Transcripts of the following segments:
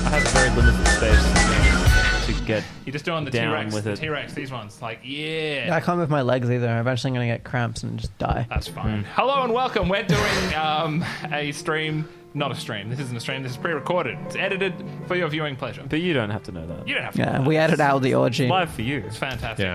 I have very limited space to get You're just doing the down T-Rex, with it. These ones. Like, I can't move my legs either. I'm eventually going to get cramps and just die. That's fine. Hello and welcome. We're doing a stream. Not a stream. This isn't a stream. This is pre-recorded. It's edited for your viewing pleasure. But you don't have to know that. You don't have to. Know Yeah, that. we edit out the orgy. Live for you. It's fantastic.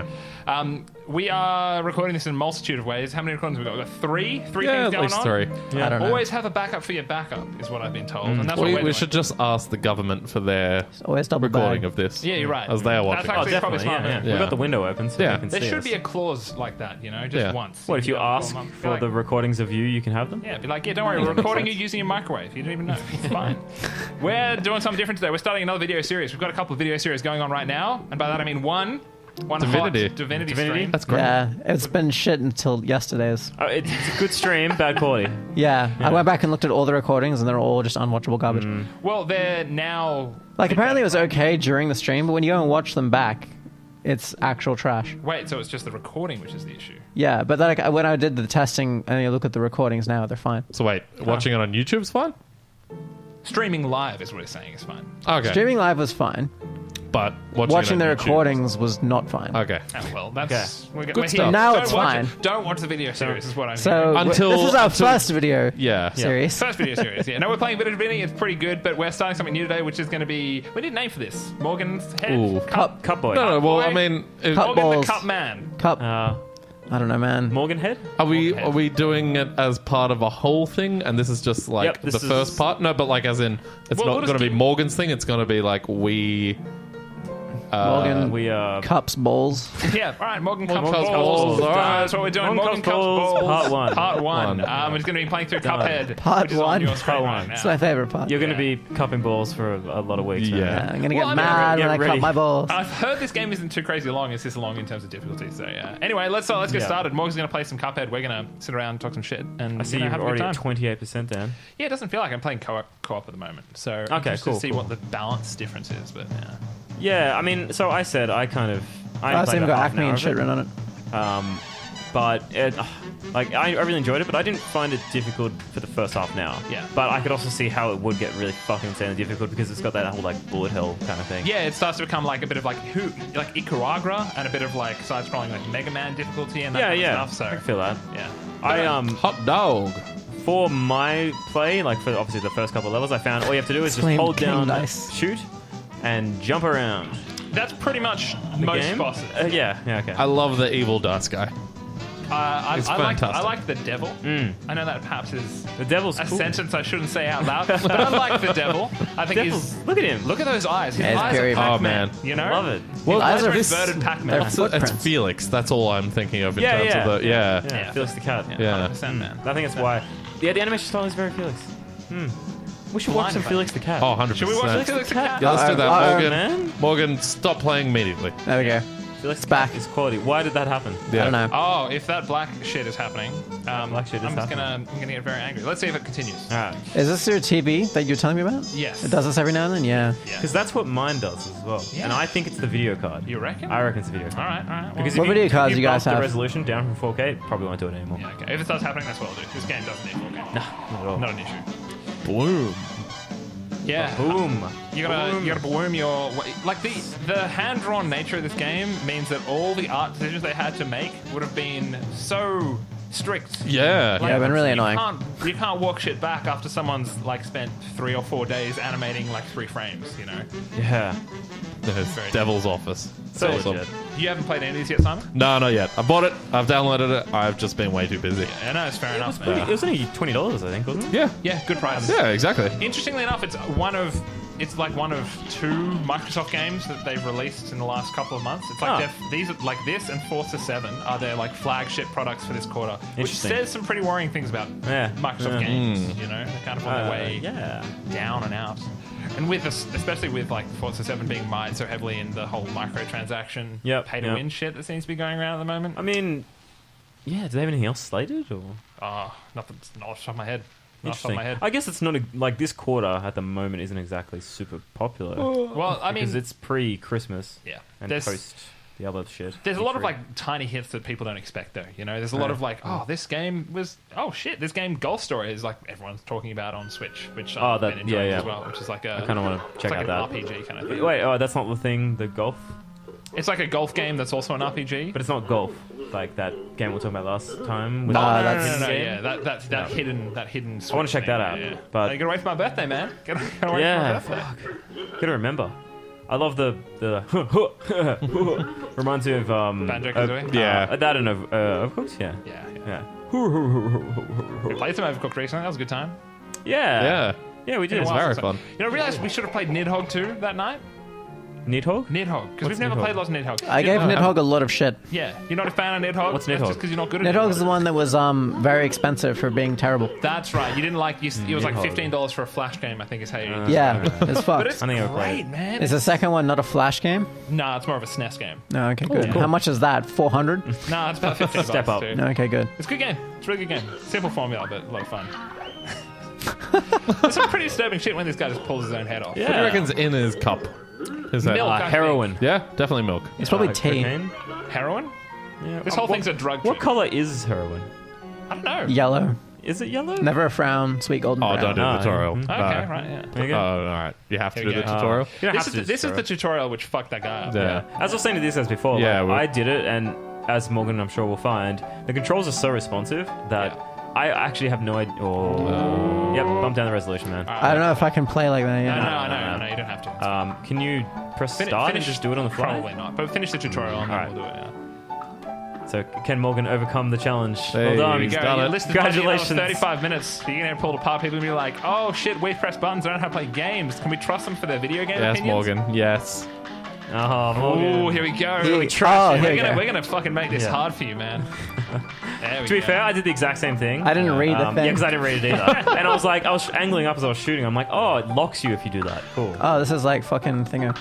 Yeah. We are recording this in a multitude of ways. How many recordings have we got? We've got three Yeah, things going at least on. 3. Yeah. I don't know. Always have a backup for your backup, is what I've been told. And that's what we're We doing. should just ask the government for their Always double recording bag. of this. Yeah, you're right. As they are watching. That's Oh, actually probably definitely. smart. Yeah, move. We've got the window open so Yeah. they can There see should us. be a clause like that, just Yeah. once. What, if you do it ask 4 months. for Like, the recordings of you can have them? yeah, be like, don't worry, we're recording you using a microwave. You didn't even know. It's fine. We're doing something different today. We're starting another video series. We've got a couple of video series going on right now, and by that I mean one Divinity. hot Divinity Divinity? stream. That's great. Yeah, it's been shit until yesterday's. Oh, it's a good stream, bad quality. Yeah, I went back and looked at all the recordings and they're all just unwatchable garbage. Well, they're now... Like, apparently it was okay during the stream, but when you go and watch them back, it's actual trash. Wait, so it's just the recording which is the issue? Yeah, but then, like, when I did the testing and you look at the recordings now, they're fine. So wait, watching it on YouTube's fine? Streaming live is what it's saying is fine. Okay. Streaming live was fine. But Watching it the on YouTube- recordings was not fine. Okay. Oh, well, that's... We're Good here. stuff. Now Don't it's watch fine. it. Don't watch the video series is what I'm So hearing. Until- this is our until- first video Yeah. series. First video series, yeah. No, we're playing a bit of Divinity. It's pretty good, but we're starting something new today, which is going to be... We need a name for this. Morgan's Head? Ooh. Cup, Cup boy. No, well, Boy. I mean, Cup Morgan balls. the Cup Man. Cup. Uh, I don't know, man. Morgan Head? are we Head. doing it as part of a whole thing? And this is just like Yep, this the first is- part? No, but like as in, it's Well, not we'll going to just be keep- Morgan's thing. It's going to be like we. Morgan We Cups balls. Yeah, all right, Morgan Cup Cups Balls. Balls, all right. That's what we're doing. Morgan Morgan Cups Cups Balls, Balls. part one. Part one. One. It's going to be playing through Done. Cuphead. Part which is on one. your screen Part right one. now. It's my favorite part. You're going to be cupping balls for a lot of weeks. Yeah. Yeah, I'm gonna Well, get I mean, mad get when I ready. cut my balls. I've heard this game isn't too crazy long. It's just long in terms of difficulty. So yeah. Anyway, let's get Yeah. started. Morgan's going to play some Cuphead. We're going to sit around and talk some shit. And I see have you're a already good at time. 28% down. Yeah, it doesn't feel like I'm playing co-op at the moment. So I'm Okay, interested cool, to see cool. what the balance difference is. But yeah. Yeah, I mean, so I said I I've played even about got half an acne hour and of shit it. written on it. But I really enjoyed it, but I didn't find it difficult for the first half an hour. Yeah. But I could also see how it would get really fucking insanely difficult because it's got that whole like bullet hell kind of thing. Yeah, it starts to become like a bit of like Icaragra and a bit of like side-scrolling like Mega Man difficulty and that kind of stuff. I So can feel that. yeah, I Hot dog. for my play, like for obviously the first couple of levels, I found all you have to do is just Flame hold King down, dice. shoot, and jump around. that's pretty much The most game? bosses. Yeah, okay. I love the evil dice guy. I fantastic. like the devil. I know that perhaps is the devil's a cool. sentence I shouldn't say out loud, but I like the devil. I think Devil's, look at him. look at those eyes. His Yeah, it's eyes very- are Pac-Man. Oh, man. You know, Love it. Well, eyes are inverted Pac-Man. they're- It's Footprints. Felix. That's all I'm thinking of in Yeah, terms yeah. of the yeah. Yeah, Felix the cat. Yeah. 100%, man. I think that's why. Yeah, the animation style is very Felix. We should watch some Blind Felix the cat. Oh, 100%. Should we watch Felix the Cat? Yeah, let's do that. Uh-oh, Morgan, man. Morgan, stop playing immediately. There we go. Felix the back. cat is quality. Why did that happen? Yeah. I don't know. Oh, if that black shit is happening, Black shit is I'm happening. gonna get very angry. Let's see if it continues. All right. Is this your TV that you're telling me about? Yes. It does this every now and then? Yeah. Because that's what mine does as well. Yeah. And I think it's the video card. You reckon? I reckon it's the video card. All right, all right. Well, Because What if video cards if do you guys bump have? the resolution down from 4K, it probably won't do it anymore. yeah, okay. If it starts happening, that's what I'll do. This game doesn't need 4K. Not at all. Not an issue. Bloom. Yeah. Boom. You gotta bloom your like the hand drawn nature of this game means that all the art decisions they had to make would have been so strict. Yeah. Yeah, been really annoying. You can't walk shit back after someone's like spent 3 or 4 days animating like 3 frames. You know. Yeah. There's Very Devil's Office. So Awesome. legit. You haven't played any of these yet, Simon? No, not yet. I bought it. I've downloaded it. I've just been way too busy. Yeah, no, it's fair It was, enough. pretty, Man. it was only $20, I think, wasn't it? Yeah. Yeah, good price. Yeah, exactly. Interestingly enough, it's like one of 2 Microsoft games that they've released in the last couple of months. It's like these are like this and Forza 7 are their like flagship products for this quarter, which Interesting. says some pretty worrying things about Yeah. Microsoft Yeah. games. You know, they're kind of on their way Yeah. down and out. And with this, especially with like Forza 7 being mired so heavily in the whole microtransaction pay to win shit that seems to be going around at the moment. I mean, yeah, do they have anything else slated? Or? Nothing, not off the top of my head. Not off the top Interesting. of my head. I guess it's not like this quarter at the moment isn't exactly super popular. Well, I mean, because it's pre-Christmas yeah, and there's post. Diablo shit. There's a lot of E3. like tiny hits that people don't expect, though. You know, there's a lot of like, oh, this game was, oh shit, this game Golf Story is like everyone's talking about on Switch, which I've been enjoying as well, which is like a. I kind of want to check like out an that RPG kind of thing. Wait, that's not the thing. The golf, It's like a golf game that's also an RPG. but it's not golf. Like that game we were talking about last time. With Nah, the that's- hidden No, game? yeah, that hidden. I wanna Switch check that thing, out, Yeah. but- Hey, get away from my birthday, man. Get away from my Yeah, birthday. fuck. Gotta remember. I love the reminds me of Banjo-Kazooie? Yeah. that and Overcooked. Yeah. Yeah. Yeah. We played some Overcooked recently. That was a good time. Yeah. Yeah. Yeah, we did. Been a It's while very since fun. You know, I realized we should have played Nidhogg too that night. Nidhogg? Nidhogg, because What's we've never Nidhogg? played lots of Nidhogg. I gave Nidhogg a lot of shit. Yeah, you're not a fan of Nidhogg. What's That's Nidhogg? just because you're not good at Nidhogg's the one that was very expensive for being terrible. That's right. You didn't like. It was like Nidhogg. $15 for a flash game. I think is how you. Yeah, it's But fucked. it's I think I would play great, it. man. Is the second one not a Flash game? Nah, it's more of a SNES game. No, okay, good. cool. How much is that? 400? Nah, it's about 15 Step bucks, up. too. No, okay, good. It's a good game. It's a really good game. Simple formula, but a lot of fun. There's some pretty disturbing shit when this guy just pulls his own head off. Yeah. What do you reckon's in his cup? Is that Milk. I think. Heroin. Yeah, definitely milk. It's probably tea. Cocaine? Heroin? Yeah. This whole What- thing's a drug What trip. color is heroin? I don't know. Yellow. Is it yellow? Never a frown, sweet golden Oh, brown. don't do the Ah, tutorial. yeah. Okay, No. right, yeah. There you Oh, go. all right. You have to Here do we the go. tutorial. You don't have to do This is the tutorial which fucked that guy up. Yeah. As I was saying to these guys before, Yeah, like, we- I did it, and as Morgan, I'm sure will find, the controls are so responsive that I actually have no idea. Oh, yep, bump down the resolution, man. I don't know if I can play like that. No, Yeah. no, you don't have to. Can you press start and just do it on the fly? Probably not. But finish the tutorial and then Alright. we'll do it. Yeah. So can Morgan overcome the challenge? Hey, well done. we He's got done it. it. Listen, Congratulations. 35 minutes. You're gonna pull it apart. People are gonna be like, "Oh shit, we press buttons. I don't know how to play games. Can we trust them for their video game Yes, opinions?" Morgan. Yes. Oh, Morgan. Oh, here we go. Here we We're trash it. we're Here we gonna go. we're gonna fucking make this Yeah. hard for you, man. There we To be go. fair, I did the exact same thing. I didn't read the Yeah, thing. because I didn't read it either. And I was angling up as I was shooting. I'm like, oh, it locks you if you do that. Cool. Oh, this is like fucking thingo.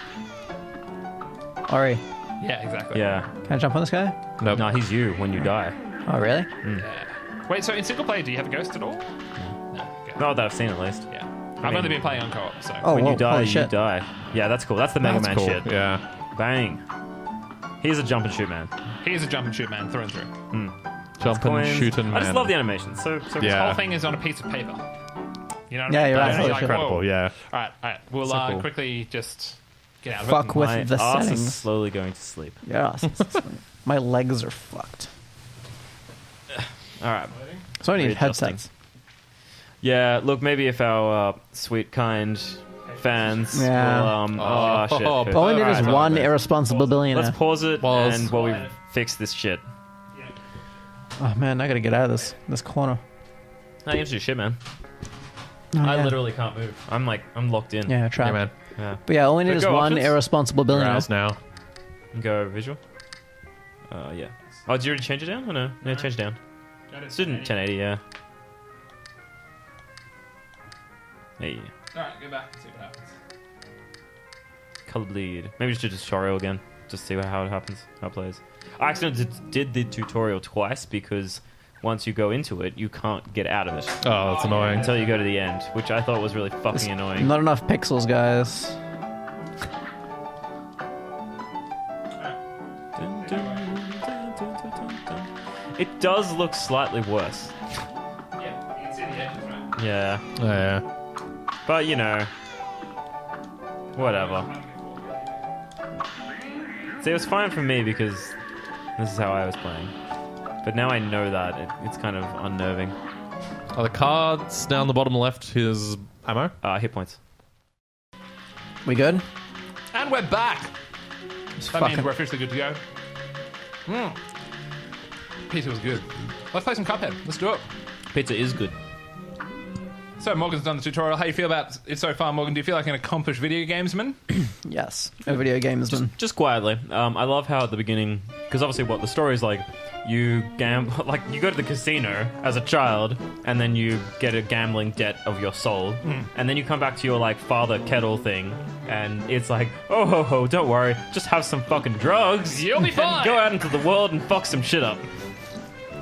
Ori, Yeah, exactly. Yeah. can I jump on this guy? Nope. No, he's you when you die. Oh, really? Wait, so in single player, do you have a ghost at all? No. Okay. Not that I've seen at least. Yeah. I've only been playing on co-op, so. Oh, When whoa, you die, holy you shit. die. Yeah, that's cool. That's the Mega That's Man cool. shit. Yeah. Bang. He's a jump and shoot man. He is a jump and shoot man through and through. Jump and Coins. shoot and I just man. love the animation. So This Yeah. whole thing is on a piece of paper. You know what Yeah, I mean? you're right. And Holy like, shit. Incredible. whoa. Yeah. All right. We'll So cool. quickly just get out of Fuck it. with my the ass is settings. slowly going to sleep. Yes. My legs are fucked. All right. So I need Readjusting. headsets. Yeah, look, maybe if our sweet, kind fans Yeah. will... oh, shit. oh, Poop. All we need is Alright, one alright. irresponsible billionaire. Let's pause it Pause. and while we fix this shit. Oh man, I gotta get out of this corner. No, you have to do shit, man. Oh, I yeah. literally can't move. I'm locked in. Yeah, Yeah, trap. man. Yeah. But yeah, all we need So is go one options? irresponsible billionaire. Browse now. Go visual. Yeah. Oh, did you already change it down? Or no? No, change it down. It's didn't 1080, yeah. Hey. Alright, go back and see what happens. Color bleed. Maybe just do a tutorial again. Just see how it happens. How it plays. I accidentally did the tutorial twice because once you go into it, you can't get out of it Oh, that's annoying. until you go to the end, which I thought was really fucking annoying. Not enough pixels, guys. Dun, dun, dun, dun, dun, dun, dun. It does look slightly worse. Yeah, you can see the edges, right? Yeah. Oh, yeah. But, you know, whatever. See, it was fine for me because this is how I was playing. But now I know that. It's kind of unnerving. Are the cards down the bottom left his ammo? Hit points. We good? And we're back! It's That means fucking- we're officially good to go. Pizza was good. Let's play some Cuphead. Let's do it. Pizza is good. So Morgan's done the tutorial. How you feel about it so far, Morgan? Do you feel like an accomplished video gamesman? Yes, a video game has been. Just quietly. I love how at the beginning, because obviously what the story is like, you gamble, like you go to the casino as a child, and then you get a gambling debt of your soul, and then you come back to your like father kettle thing, and it's like, oh ho ho, don't worry, just have some fucking drugs, You'll be and fine. go out into the world and fuck some shit up.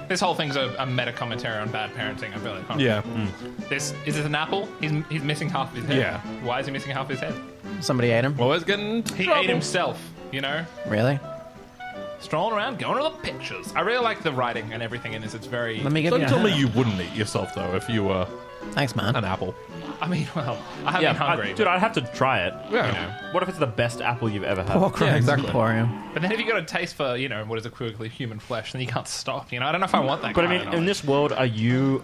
This whole thing's a meta commentary on bad parenting. I feel like. Yeah. Is this an apple? He's missing half of his head. Yeah. Why is he missing half his head? Somebody ate him. Always getting He ate himself. You know. Really? strolling around, going to the pictures. I really like the writing and everything in this. It's very. Let me give Don't you a tell me hand. you wouldn't eat yourself though if you were Thanks, man. an apple. I mean, well, I have been hungry. Dude, I'd have to try it. Yeah. You know. What if it's the best apple you've ever had? Pork Yeah, rinds exactly. Emporium. But then if you got a taste for, what is equivalently human flesh, then you can't stop. I don't know if I want that. But I kind mean, of in knowledge. this world,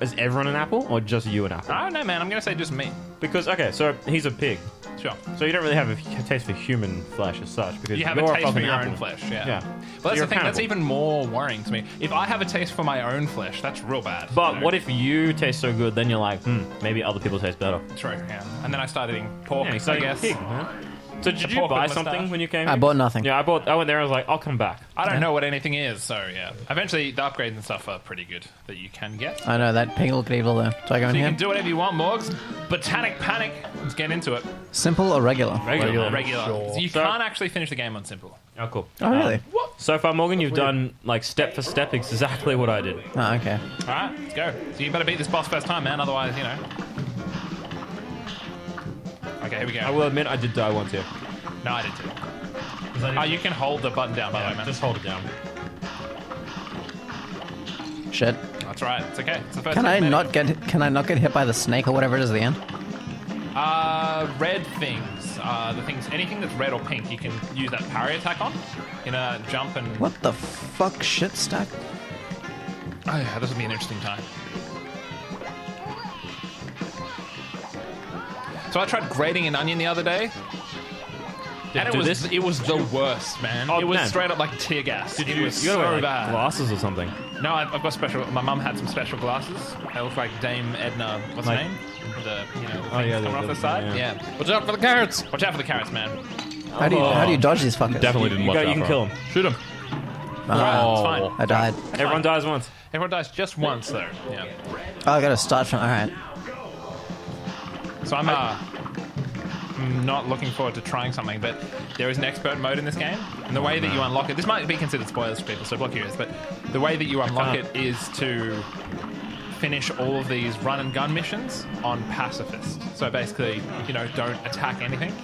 is everyone an apple or just you an apple? I don't know, man. I'm gonna say just me. Because so he's a pig, Sure. so you don't really have a taste for human flesh as such. Because You have you're a taste for fucking your apple. own flesh, yeah. Yeah. But that's You're the thing. a That's cannibal. even more worrying to me. If I have a taste for my own flesh, that's real bad. But what if you taste so good, then you're like, maybe other people taste better. True. Yeah. And then I started eating pork. Yeah, I so guess. pig, man. So did The you pork buy with something moustache? when you came? I here? bought nothing. Yeah, I went there. I was like, I'll come back. I don't know what anything is, so yeah. Eventually, the upgrades and stuff are pretty good that you can get. I know, that pig looked evil though. Do I go in So you here? can do whatever you want, Morgs. Botanic Panic. Let's get into it. Simple or regular? Regular. Regular. Sure. So you So- can't actually finish the game on simple. Oh, cool. Oh, really? So far, Morgan, you've done like step for step exactly what I did. Oh, okay. All right, let's go. So you better beat this boss first time, man. Otherwise, Okay, here we I go. will admit, I did die once here. No, I did too. Oh, you can hold the button down, by the way, man. Just hold it down. Shit. That's right. It's okay. It's the first Can I thing not get hit by the snake or whatever it is at the end? Red things. Anything that's red or pink, you can use that parry attack on. Jump and. What the fuck, shit stack? Oh yeah, this will be an interesting time. So I tried grating an onion the other day, and do this? it was the worst, man. Oh, it was man. straight up like tear gas. Did it you? was You gotta so wear like, bad. glasses or something. No, I've got special. My mum had some special glasses. They look like Dame Edna. What's her Like- name? The Oh, yeah, coming off the side. yeah. Yeah. Watch out for the carrots. Watch out for the carrots, man. How do you dodge these fuckers? Definitely didn't watch out you can for kill him. him. Shoot him. Ah, It's fine. I died. Everyone dies once. Everyone dies just once, though. Yeah. Oh, I gotta start from. Alright. So I'm not looking forward to trying something, but there is an expert mode in this game, and the way that you unlock it. This might be considered spoilers for people, so block your ears. But the way that you unlock it is to finish all of these run and gun missions on pacifist. So basically, don't attack anything.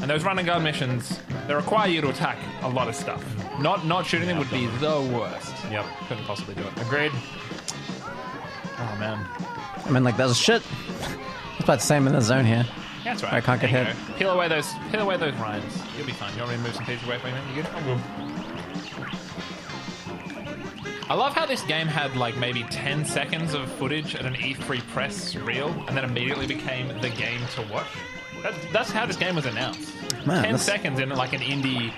And those run and gun missions, they require you to attack a lot of stuff. Not shooting them would be the worst. Yep. Couldn't possibly do it. Agreed. Oh man. I mean, like, there's shit. It's about the same in the zone here. Yeah, that's right. I can't get There you hit. go. Peel away those rinds. You'll be fine. You want me to move some pieces away from you? You good? I love how this game had like maybe 10 seconds of footage at an E3 press reel, and then immediately became the game to watch. That's how this game was announced. Man, 10 this- seconds in like an indie.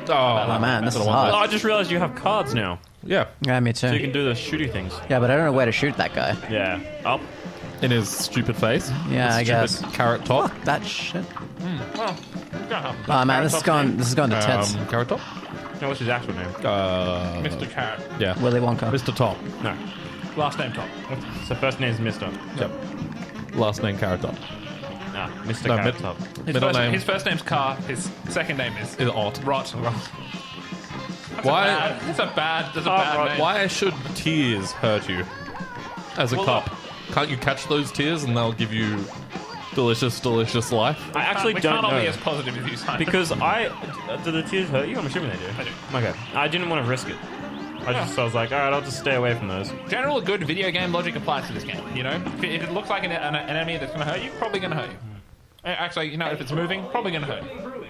Oh man, this is Oh, hard. I just realized you have cards now, Yeah. Yeah, me so you too. can do the shooty things. Yeah, but I don't know where to shoot that guy. Yeah. Up. In his stupid face. Yeah, His I stupid guess. Carrot top. Fuck that shit. Well, Oh man, this has gone to tits. Carrot top. No, what's his actual name? Mr. Carrot. Yeah. Willy Wonka. Mr. Top. No. Last name top. So first name is Mister. Yep. Last name Carrot Top. Nah, Mr. No, Carrot mid- Top. His first name's Car. His second name is Is Ot. Rot. Why? That's a bad Rot. name. Why should tears hurt you? As a cup, can't you catch those tears and they'll give you delicious, delicious life? I actually we don't can't all know. be as positive as you, Simon. Because do the tears hurt you? I'm assuming they do. I do. Okay. I didn't want to risk it. I was like, alright, I'll just stay away from those. General good video game logic applies to this game. If it looks like an enemy that's going to hurt you, probably going to hurt you. Actually, if it's moving, probably going to hurt you.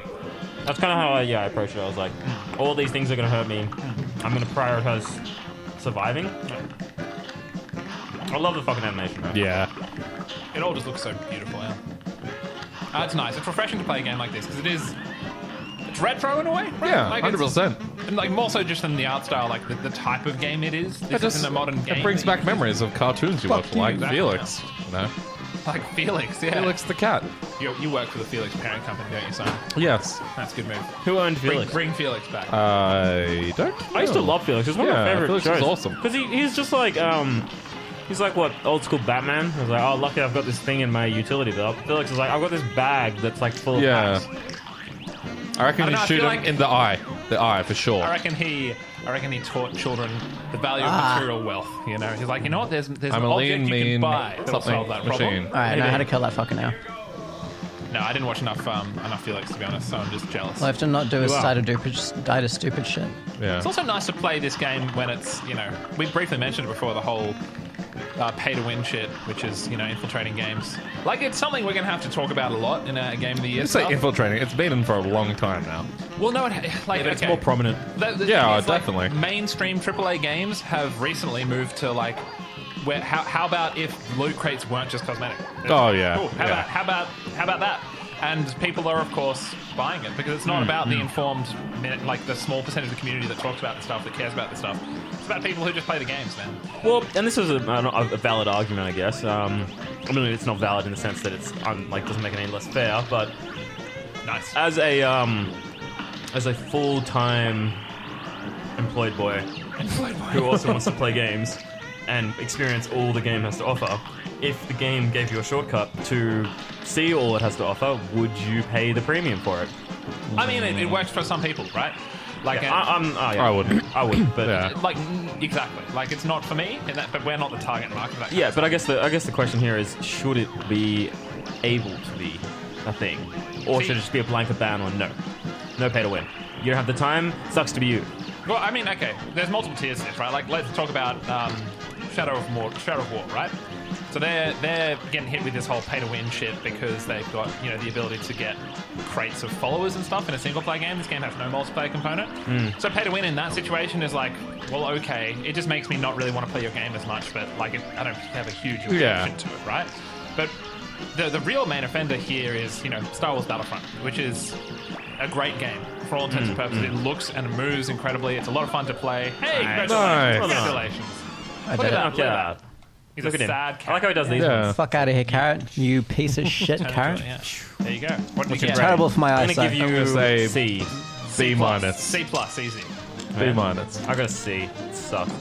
That's kind of how I approached it. I was like, all these things are going to hurt me. I'm going to prioritize surviving. I love the fucking animation, man. Yeah. It all just looks so beautiful. Yeah. It's nice. It's refreshing to play a game like this because it's retro in a way. Right? Yeah, Like, 100%. And like more so just than the art style, like the type of game it is. This isn't a modern game. It brings that back you- memories of cartoons you watch, you, like exactly. Felix. You know, Like Felix, yeah. Felix the cat. You work for the Felix parent company, don't you, son? Yes. That's a good move. Who owned Felix? Bring Felix back. I don't. I used to know. love Felix. It was one of Yeah, my favorite Felix shows. was awesome. Because he's just like, he's like what, old school Batman? I was like, oh, lucky I've got this thing in my utility belt. Felix is like, I've got this bag that's like full of Yeah. packs. I reckon I don't you know, I shoot feel him like- in the eye. The eye for sure. I reckon he taught children the value of material wealth. He's like, you know what? There's I'm an a object lean, you can mean buy that'll something solve that machine. problem. Alright, I know how to kill that fucker now. No, I didn't watch enough Felix, to be honest, so I'm just jealous. Well, I have to not do a You are. die to stupid shit. Yeah. It's also nice to play this game when it's, we briefly mentioned it before, the whole pay-to-win shit, which is, infiltrating games. Like, it's something we're going to have to talk about a lot in a Game of the Year You say stuff. infiltrating. It's been in for a long time now. Well, no, It's more prominent. Yeah, it's like definitely. mainstream AAA games have recently moved to, like, where, how about if loot crates weren't just cosmetic? Oh, yeah. Cool. Yeah. How about that? And people are, of course, buying it because it's not about the informed, like the small percentage of the community that talks about the stuff, that cares about the stuff. It's about people who just play the games, man. Well, and this is a valid argument, I guess. I mean, it's not valid in the sense that it's doesn't make it any less fair, but Nice. as a full-time employed boy who also wants to play games and experience all the game has to offer, if the game gave you a shortcut to see all it has to offer, would you pay the premium for it? I mean, it works for some people, right? Like, Yeah, I wouldn't. I would, but Yeah. like exactly. Like, it's not for me, but we're not the target market. For that kind yeah. of But I guess the question here is, should it be able to be a thing, or should it just be a blanket ban on no pay to win? You don't have the time. Sucks to be you. stuff. Well, I mean, okay. There's multiple tiers to this, right? Like, let's talk about Shadow of War, right? So they're getting hit with this whole pay-to-win shit because they've got, the ability to get crates of followers and stuff in a single-player game. This game has no multiplayer component. So pay-to-win in that situation is like, well, okay, it just makes me not really want to play your game as much, but like, I don't have a huge objection to it, right? But the real main offender here is, Star Wars Battlefront, which is a great game for all intents and purposes. It looks and moves incredibly. It's a lot of fun to play. Hey, Nice. congratulations! Nice. Congratulations! I Look did at it. that! Knock Look it at out. that! He's Look a at him. sad I cat. like how he does these Yeah. ones. Fuck out of here, Carrot. You piece of shit, Carrot. Yeah. There you go. What did you get? Terrible for my I'm gonna eyesight. give you I'm gonna say C. B minus. C plus, easy. B minus. I got a C. It sucks.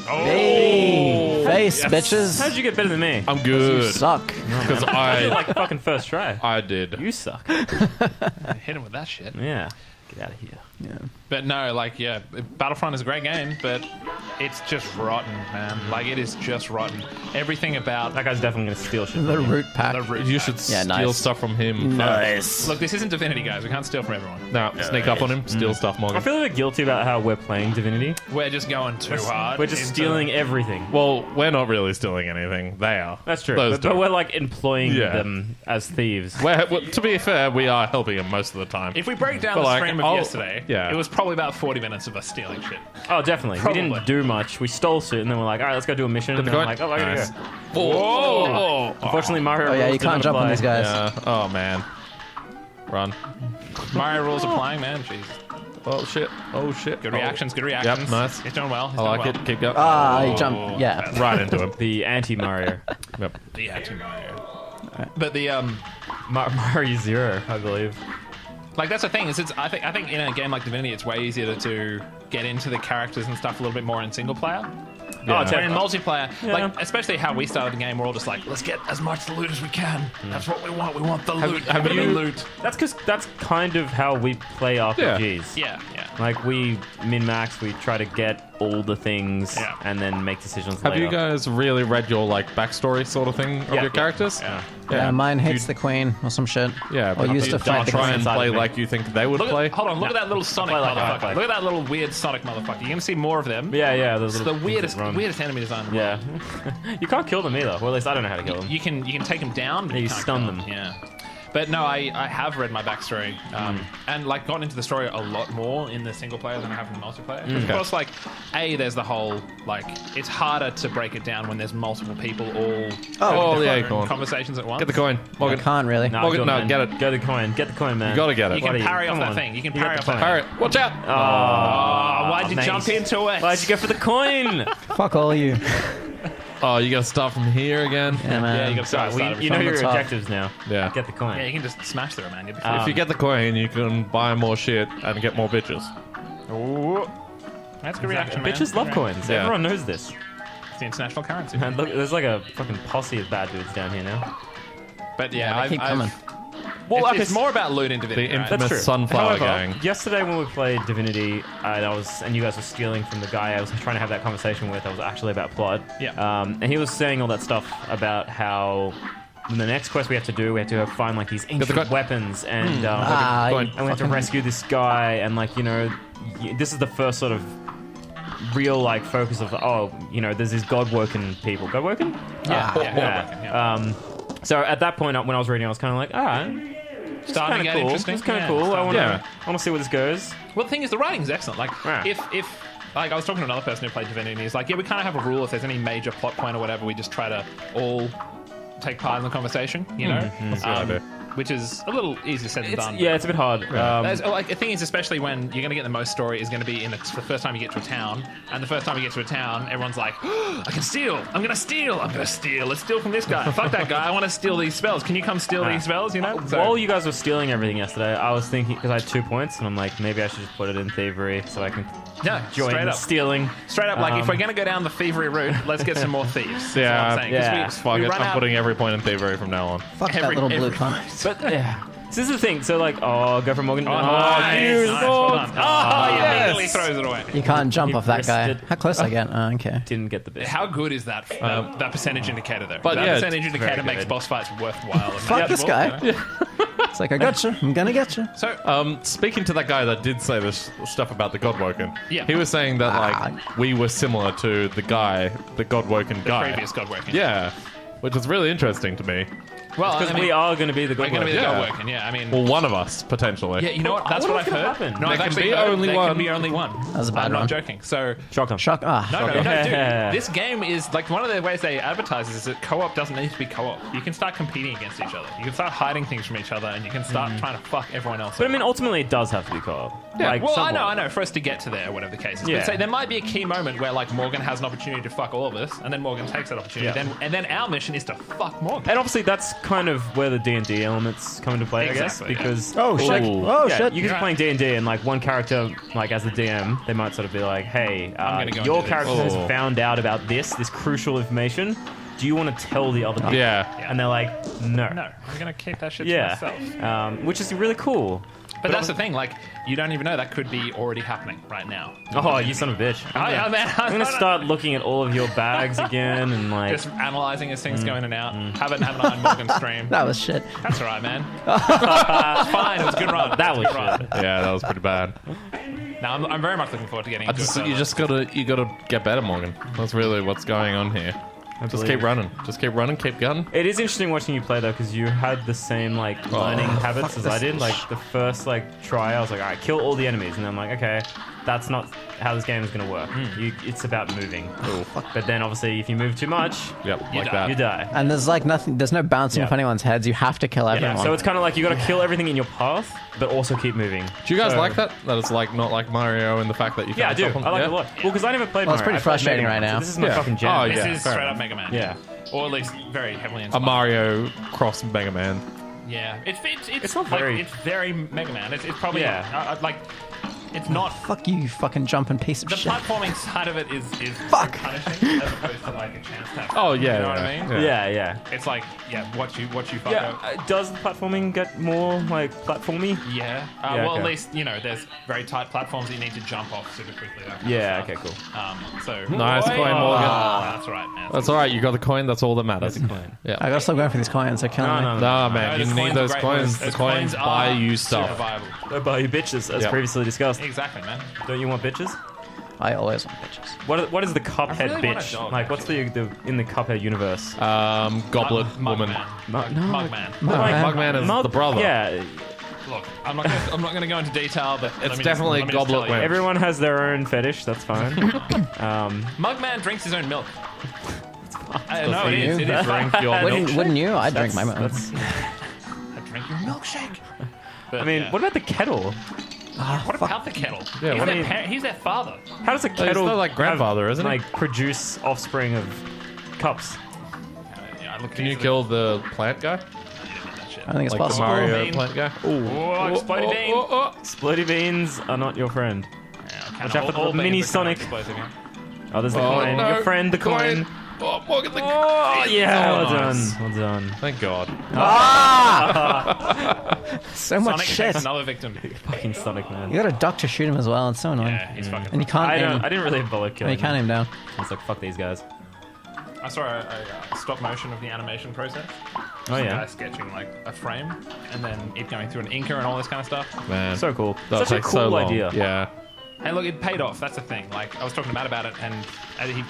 Oh, Hey, face, bitches. How did you get better than me? I'm You good. suck. Because I did I like fucking first try. did. You suck. hit him with that shit. Yeah. Get out of here. But no, Battlefront is a great game, but it's just rotten, man. Like, it is just rotten. Everything about That guy's definitely gonna steal shit. The from you. root pack. the root. You should Yeah, steal nice. stuff from him. Nice. Look, this isn't Divinity, guys. We can't steal from everyone. No, sneak up on him, steal stuff, I Morgan. feel a bit guilty about how we're playing Divinity. We're just going too hard. We're just into- stealing everything. Well, we're not really stealing anything. They are. That's true. Those But two. we're like employing Yeah. them as thieves. Well, to be fair, we are helping him most of the time. If we break down But, the like, stream of I'll- yesterday, yeah. it was probably about 40 minutes of us stealing shit. Oh, definitely. Probably. We didn't do much. We stole shit, and then we're like, all right, let's go do a mission. And the then I'm coin. like, oh, I gotta Nice. go. Whoa! Unfortunately, Mario Oh yeah, rules you did can't not jump on apply. these guys. Yeah. Oh man. Run. Mario rules applying, man. Jeez. Oh shit. Oh shit. Good Oh. reactions, good reactions. Yep, nice. He's doing well. He's I doing like well. it. Keep going. Ah, you jump. Yeah. Right into him. The anti-Mario. Yep. The acting Mario. But the Mario Zero, I believe. like, that's the thing is, I think in a game like Divinity, it's way easier to get into the characters and stuff a little bit more in single player. Yeah. Oh, But in multiplayer, Yeah. like, especially how we started the game, we're all just like, let's get as much loot as we can. That's what we want. We want the loot. have Give me you- loot? That's because that's kind of how we play RPGs. Yeah. Like, we min-max, we try to get all the things Yeah. and then make decisions Have later. you guys really read your backstory sort of thing of Yeah. your characters? Yeah. Yeah, mine hates the queen or some shit. Yeah, Or used to fight the try queen. and inside play of me. like you think they would play. Hold on, look at that little Sonic Play like motherfucker. that, like- Look at that little weird Sonic motherfucker. You're gonna see more of them. Yeah, those It's the little weirdest run. enemy design. Yeah. You can't kill them either. Well, at least I don't know how to kill them. You can take them down, but Yeah, you can't stun kill them. Yeah. But no, I have read my backstory and like gotten into the story a lot more in the single player than I have in the multiplayer. Of course, like there's the whole like it's harder to break it down when there's multiple people all Oh, having yeah, different go on. conversations at once. Get the coin, I Morgan. can't really. No, Morgan, do no, man. get it. Get the coin. Get the coin, man. You gotta get it. You can What are parry off Come that on. thing. You can You got parry the off that coin. thing. Parrot, watch out! Oh, why'd you nice. jump into it? Why'd you go for the coin? Fuck all you. Oh, you gotta start from here again. Yeah, man. Yeah, you got to start. You know from your the top. objectives now. Yeah. Get the coin. Yeah, you can just smash through it, man. You'll be If you get the coin, you can buy more shit and get more bitches. Ooh. That's good reaction, man. Bitches love Good coins. Yeah. Everyone knows this. It's the international currency. Man, look, there's like a fucking posse of bad dudes down here now. But yeah, They keep coming. Well, it's more about loot in Divinity. The right? infamous That's true. Sunflower However, Gang. yesterday when we played Divinity, and you guys were stealing from the guy I was trying to have that conversation with. I was actually about plot. Yeah. And he was saying all that stuff about how the next quest we have to do, we have to find like these ancient weapons, and and we have to rescue this guy, and like this is the first sort of real like focus of there's these God-woken people. God-woken? Yeah. So at that point, when I was reading, I was kind of like, Starting to get cool. interesting. It's kind of Yeah, cool. I want Yeah. to see where this goes. Well, the thing is, the writing's excellent. Like, Yeah. if like I was talking to another person who played Divinity, and he's like, yeah, we kind of have a rule. If there's any major plot point or whatever, we just try to all take part in the conversation. You know, That's the idea. which is a little easier said than done. It's a bit hard. Like the thing is, especially when you're going to get the most story, is going to be in the first time you get to a town, and the first time you get to a town, everyone's like, I can steal. I'm going to steal. Let's steal from this guy. Fuck that guy. I want to steal these spells. Can you come steal these spells? You know. So- While you guys were stealing everything yesterday, I was thinking, because I had 2 points, and I'm like, maybe I should just put it in thievery so I can join straight the up. stealing. Straight up, like if we're going to go down the thievery route, let's get some more thieves. That's what I'm saying. 'Cause yeah. Fuck it. run I'm out- putting every point in thievery from now on. Fuck every- that little blue every- cunt. But yeah. So this is the thing. So like, go for Morgan. Nice, dude, nice, well done. He yes. immediately throws it away. You can't jump He off that guy. risked it. How close I get? Oh, okay. Didn't get the bit. How good is that that percentage indicator though? But that yeah, percentage it's indicator very makes good. boss fights worthwhile. and Fuck this manageable, guy. you know? It's like, I got you. I'm gonna get you. So Speaking to that guy that did say this stuff about the Godwoken, Yeah. he was saying that like we were similar to the Godwoken guy. previous God working. Yeah, which is really interesting to me. Well, Because I mean, we are going to be the we're good going to be the Yeah. God working. Yeah, I mean. Well, one of us potentially. Yeah, you know what? That's wonder what I've what's heard. gonna happen. No, I've There can actually be heard only there one. can be only one. That was a bad I'm one. not joking. So Shotgun. Shock. no, dude. Yeah. This game is like one of the ways they advertise is that co-op doesn't need to be co-op. You can start competing against each other. You can start hiding things from each other, and you can start trying to fuck everyone else. But I up. mean, ultimately, it does have to be co-op. Yeah, Like, well, some I know, point. for us to get to there, whatever the case is. Yeah. But say there might be a key moment where like Morgan has an opportunity to fuck all of us, and then Morgan takes that opportunity. Yeah. And then our mission is to fuck Morgan. And obviously, that's kind of where the D&D elements come into play, Exactly, I guess, because Oh shit. Ooh. Oh yeah, shit. you could be playing D&D and like one character, like as the DM, they might sort of be like, "Hey, gonna go and your do this." character has Oh. found out about this crucial information. Do you want to tell the other people?" Yeah. And they're like, "No." No, I'm gonna keep that shit to Yeah. myself. Which is really cool. But that's the thing, like, you don't even know that could be already happening right now. Oh, you son of a bitch! I'm gonna start looking at all of your bags again and like. Just analysing as things go in and out. Have an Iron Morgan stream. That was shit. That's all right, man. It's fine. It was a good run. That was Good run. shit. Yeah, that was pretty bad. Now, I'm very much looking forward to getting into it. You gotta get better, Morgan. That's really what's going on here. Just believe keep it. running. Just keep running. Keep gunning. It is interesting watching you play though, because you had the same like learning habits as I did. Like the first like try, I was like, all right, kill all the enemies, and I'm like, okay, that's not how this game is gonna work. It's about moving. But then obviously, if you move too much, Yep, like die. that. you die. And there's like nothing. There's no bouncing Yeah. off anyone's heads. You have to kill everyone. Yeah, so it's kind of like you got to kill everything in your path, but also keep moving. Do you guys So- like that? That it's like not like Mario and the fact that you Yeah, I can't do. stop I like yeah? it a lot. Well, because I never played Well, it's Mario. pretty I played frustrating Mega Man, right now. so this is my Yeah. fucking jam. Oh, This yeah, is fair straight enough. up Mega Man. Yeah. Or at least very heavily A inspired. Mario cross Mega Man. Yeah. It's not like, very- It's very Mega Man. It's probably Yeah. like it's not. Fuck you, you fucking jumping piece of The shit. platforming side of it is Fuck. punishing as opposed to like a chance to have fun. Oh yeah, You know what yeah, I mean? Yeah, yeah. It's like watch you fuck Yeah, up. does the platforming get more like platformy? Yeah. Yeah, Well, okay. at least there's very tight platforms that you need to jump off super quickly. That kind Yeah, of okay, stuff. cool. So Nice coin, Morgan. That's right, man. That's all right. You got the coin. That's all that matters. That's a coin. Yeah. I gotta stop going for these coins. They're killing me. No, Nah, man, No, you those need are those great. coins. Those The coins buy are you super stuff. viable. Go buy you bitches, as Yep. previously discussed. Exactly, man. Don't you want bitches? I always want bitches. What is the Cuphead really want a bitch? dog, Like, what's the in the Cuphead universe? Goblet woman. Mugman. Mugman is the brother. Yeah, Look, I'm not gonna go into detail, but It's let me definitely just, let me just Goblet tell you. Wimp. everyone has their own fetish. That's fine. Mugman drinks his own milk. I Good know for it is. you. It is. Drink your Wouldn't, milk. wouldn't you? I'd drink my milk. That's, I drink your milkshake. But, I mean, yeah. what about the kettle? What about the kettle? Yeah, he's, what- he's their father. How does a kettle still like grandfather, isn't he? like produce offspring of cups? Yeah, I looked Can you into kill the plant guy? that shit. I think it's Like the possible. Mario Bean. plant guy? Oh, exploded bean. Splitty beans are not your friend. Yeah, Watch out for the mini beans are Sonic. kind of explosive, yeah. Oh, there's the Oh, coin. no. Your friend, the coin. Oh, Morgan, Oh, yeah, Oh, well nice. done. Well done. Thank God. So much Sonic shit. takes another victim. Fucking Sonic, man. You got a duck to shoot him as well. It's so annoying. Yeah, he's fucking. And you can't aim. I didn't really bother No, killing you can't him. aim down. I was like, fuck these guys. I saw a stop motion of the animation process. Oh, Some yeah. guy sketching like a frame and then it going through an inker and all this kind of stuff. Man. So cool. That'll Such a take cool so long. idea. Yeah. And look, it paid off. That's the thing. Like I was talking to Matt about it, and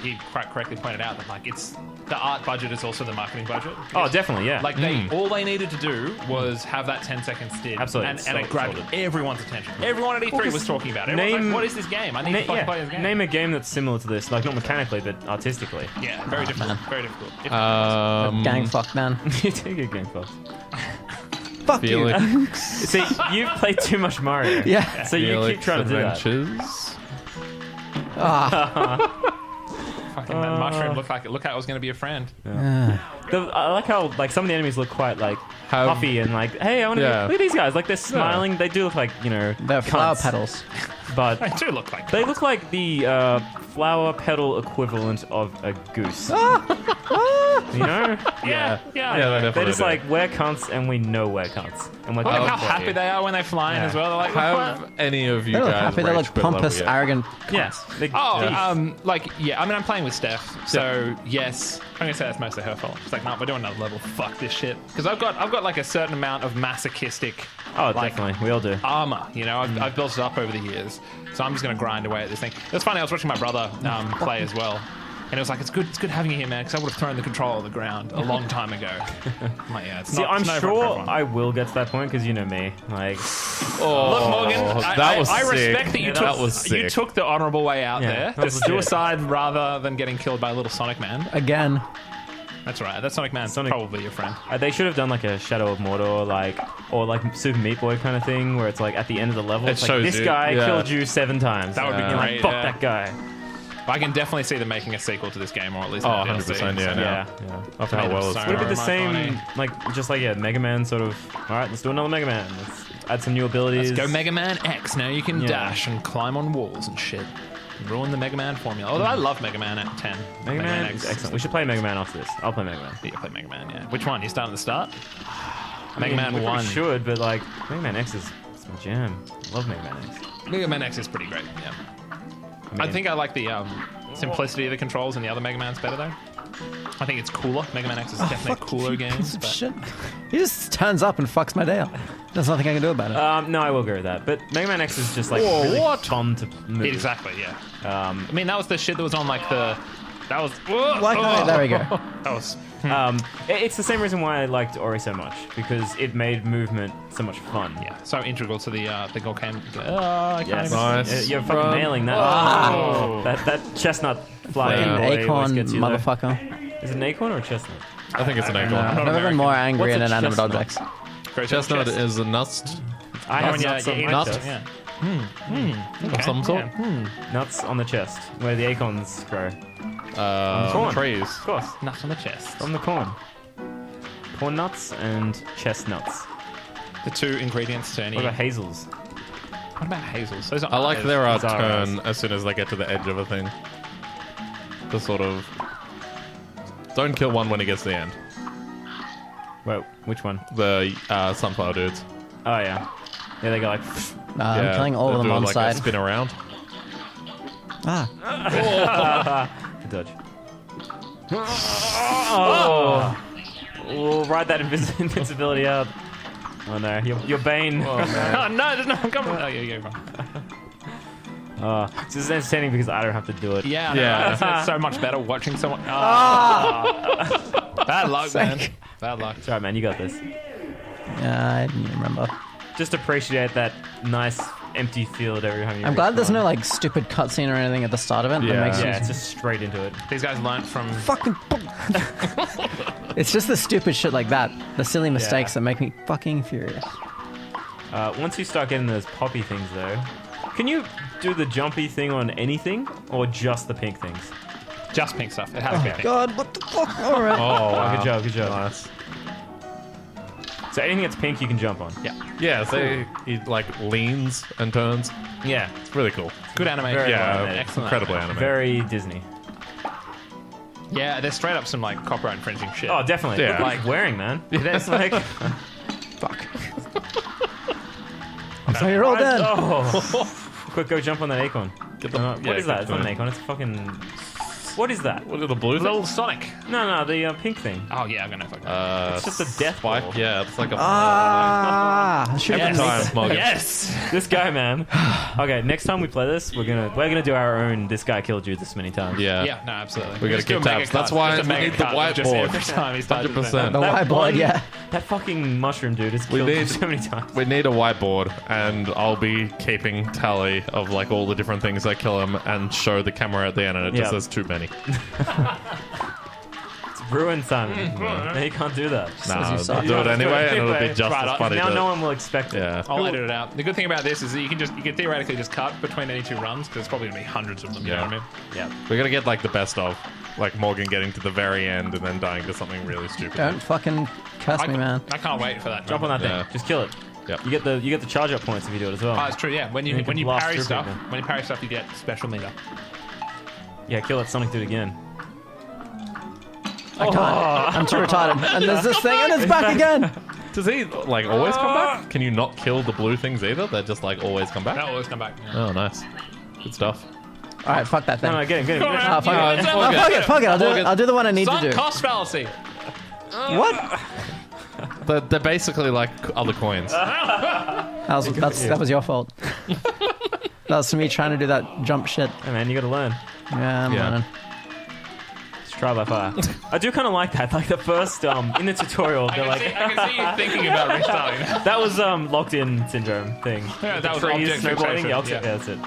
he quite correctly pointed out that like it's the art budget is also the marketing budget. Oh, definitely, yeah. Like all they needed to do was have that 10-second stint. Absolutely. And it Sold grabbed it. everyone's attention. Everyone at E3 was talking about it. Everyone was like, what is this game? I need to fucking play this game. Name a game that's similar to this, like not mechanically, but artistically. Yeah, very difficult. Very difficult. Gang fuck, man. You take a game, folks. Fuck you. Felix. See, you've played too much Mario. Yeah. So you keep Felix trying to do that. Adventures. Fucking that mushroom looked like it was going to be a friend. I like how like some of the enemies look quite like puffy and like, hey, I want to Yeah. look at these guys. Like they're smiling. They do look like They're flower cunts. petals. But They do look like they look like the flower petal equivalent of a goose. You know? Yeah. Yeah, they They're definitely just do. like, we're cunts and we know we're cunts. And we're Look coming how for happy you. they are when they fly in Yeah. as well. They're like, Have what? any of you They look guys happy. They reached look bit level pompous, yet? arrogant. Yes. They, Oh, they- like, yeah, I mean, I'm playing with Steph, so yes, I'm gonna say that's mostly her fault. She's like, no, we're doing another level, fuck this shit. Because I've got like a certain amount of masochistic oh, like, definitely. We all do. armor, you know, I've built it up over the years. So I'm just gonna grind away at this thing. It was funny, I was watching my brother play as well. And it was like, it's good having you here, man, because I would have thrown the controller on the ground a long time ago. I'm like, yeah, it's See, not, I'm it's no fun for sure everyone. I will get to that point because you know me. Like, Look, Morgan, that was I sick. respect that you Yeah, took that was you sick. took the honorable way out Yeah, there. that was Just legit. suicide rather than getting killed by a little Sonic Man. Again. That's right. That Sonic Man's Sonic- probably your friend. they should have done like a Shadow of Mordor, or like Super Meat Boy kind of thing, where it's like at the end of the level, It it's like shows this you, guy yeah. killed you 7 times. That would be And great, like, fuck yeah. that guy. I can definitely see them making a sequel to this game, or at least Oh, a 100%, DLC. yeah. Yeah, No. yeah. After how well it's So- Would it be the Much same, money. like just like Mega Man sort of? All right, let's do another Mega Man. Let's add some new abilities. Let's go Mega Man X. Now you can Yeah. dash and climb on walls and shit. Ruin the Mega Man formula. Although I love Mega Man at 10. Mega Man is excellent. We should play Mega Man after this. I'll play Mega Man. Yeah, play Mega Man, yeah. Which one? You start at the start? I Mega mean, Man we 1. probably should, but like Mega Man X is it's my jam. I love Mega Man X. Mega Man X is pretty great, yeah. I mean- think I like the simplicity of the controls and the other Mega Man's better though. I think it's cooler. Mega Man X is definitely a cooler game. Piece of but- shit. He just turns up and fucks my day up. There's nothing I can do about it. No, I will agree with that. But Mega Man X is just like really fun to move. Exactly, yeah. Um, I mean, that was the shit that was on like the. That was. There we go. That was. it's the same reason why I liked Ori so much because it made movement so much fun. Yeah, so integral to the volcano. I can't Yes. even- Nice. You're fucking Run. nailing that. Oh. That chestnut flying Yeah. boy always Acorn gets you there. motherfucker. Is it an acorn or a chestnut? I think it's an acorn. I've never been more angry What's at a inanimate chestnut? objects. Great Chestnut chest. is a nut I Oh, have yeah, nuts on yeah, my nuts. chest. Yeah. of some sort. Nuts on the chest, where the acorns grow. Corn. Trees. Of course, Nuts on the chest. on the corn. Corn nuts and chestnuts. The two ingredients to any. What about hazels? What about hazels? Those I like those- their those are turn as soon as they get to the edge of a thing. The sort of. Don't kill one when he gets to the end. Wait, which one? The sunflower dudes. Oh yeah, yeah. They go like. I'm killing all they of them do, on like, side. a spin around. Dodge. Oh. We'll ride that invincibility out. Oh no, your Bane. Oh no, there's no one coming. Oh, yeah, yeah. This is entertaining because I don't have to do it. Yeah, I know, Yeah. it's so much better watching someone. Bad luck, man. Bad luck. It's alright, man. You got this. Yeah, I didn't remember. Just appreciate that nice empty field every time you. I'm glad there's respawn. no like stupid cutscene or anything at the start of it. Yeah. That makes Yeah, it it's just straight into it. These guys learnt from. fucking. It's just the stupid shit like that, the silly mistakes Yeah. that make me fucking furious. Once you start getting those poppy things, though, can you do the jumpy thing on anything or just the pink things? Just pink stuff. It has to be pink. God, what the fuck? All right. Oh, wow. Good job, good job. Nice. So anything that's pink, you can jump on. Yeah. Yeah, so he like leans and turns. Yeah, It's really cool. Good animation. Very Yeah, well made. Excellent incredibly animated. very Disney. Yeah, there's straight up some like copyright infringing shit. Oh, definitely. Yeah. Look what he's wearing, man. There's Like, Fuck. So you're all dead. oh. Quick, go jump on that acorn. yeah, What is that? get It's not an to it. acorn. It's fucking. What is that? What is the blue thing? little Sonic. No, the pink thing. Oh yeah, I'm gonna fuck that. It's just a death spike. ball. Yeah, it's like a Ah, should have Yes. been time mug. Yes. This guy, man. Okay, next time we play this, we're gonna do our own. This guy killed you this many times. Yeah. Yeah, no, absolutely. We gotta Just do a keep mega tabs. That's cut. why Just a we mega need the cut just whiteboard. every time he starts 100%. to the That whiteboard. one- Yeah. That fucking mushroom dude has We killed me need- so many times. We need a whiteboard, and I'll be keeping tally of like all the different things that kill him, and show the camera at the end, and it just Yeah. says too many. It's ruined, Simon. No, you can't do that. Nah, you I'll suck. do it anyway, and it'll be Anyway, just right, as funny. Now to- no one will expect it. Yeah. I'll edit it out. The good thing about this is that you can theoretically just cut between any two runs because there's probably gonna be hundreds of them. You know Yeah. what I mean? Yeah. We're gonna get like the best of, like Morgan getting to the very end and then dying to something really stupid. Don't fucking curse me, man. I can't wait for that. Jump on that thing. Yeah. Just kill it. Yep. You get the charge up points if you do it as well. Oh, it's true. Yeah, when you You can blast parry through stuff, people. you get special meter. Yeah, kill it. Sonic dude again. I can't. I'm too retarded. And there's this thing, and it's back again. Does he like always come back? Can you not kill the blue things either? They're just like always come back. That'll always come back. Yeah. Oh, nice. Good stuff. All right, fuck that thing. No, get him, get him. Come Get on, him. Oh, fuck man. it. Yeah, Oh, fuck it. Fuck it. I'll do the one I need to Sunk do. cost fallacy. What? They're basically like other coins. That was your fault. That was me trying to do that jump shit. Hey, man, you gotta learn. Yeah, I'm Yeah. learning. Just try by fire. I do kind of like that. Like the first in the tutorial, they're I like can see you thinking about restarting. that was locked in syndrome thing. Yeah, that was Trees, object snowboarding. fixation, Yeah, yeah. that's it.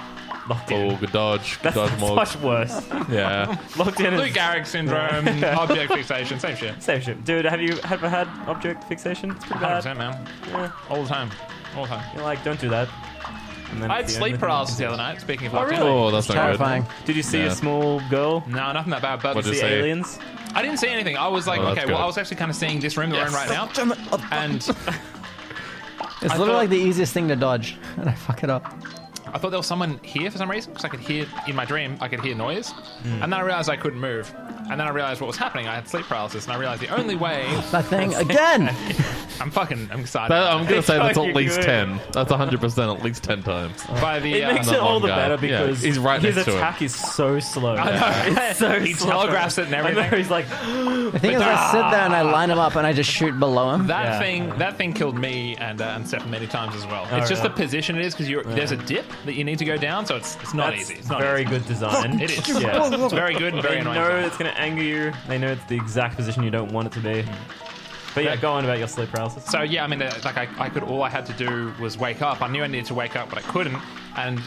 Locked Oh, in. good dodge. Good That's dodge, Morg. much worse. Yeah. Locked in Lou is Gehrig syndrome, object fixation, same shit. same shit. Dude, have you ever had object fixation? It's pretty bad. 100%, man. Yeah. All the time. All the time. You're like, don't do that. And then I had it's the only sleep thing. paralysis the other night, speaking of Oh, locked in. really? Oh, that's not Terrifying. Did you see Yeah. a small girl? No, nothing that bad, but What'd you See see? aliens? I didn't see anything. I was like, Oh, that's okay, well, good. I was actually kind of seeing this room that we're in right now. And It's I literally thought- like the easiest thing to dodge, and I fuck it up. I thought there was someone here for some reason because I could hear in my dream. I could hear noise, Hmm. and then I realized I couldn't move, and then I realized what was happening. I had sleep paralysis, and I realized the only way. That thing again. I'm excited. I'm going to say that's You're at least good. 10. That's 100% at least 10 times. By the It makes that it all one the guy. better Yeah, because he's right his next to it. attack is so slow. I know. It's so He slow. telegraphs it and I know, everything. he's like, The thing is, I sit there and I line him up and I just shoot below him. That Yeah. that thing killed me and Steph many times as well. It's just really? the position it is because there's a dip that you need to go down, so it's not that's easy. It's not very easy. good design. It is. Yeah. It's very good and very They annoying. know it's going to anger you. They know it's the exact position you don't want it to be. But yeah, go on about your sleep paralysis. So yeah, I mean, like I could. All I had to do was wake up. I knew I needed to wake up, but I couldn't. And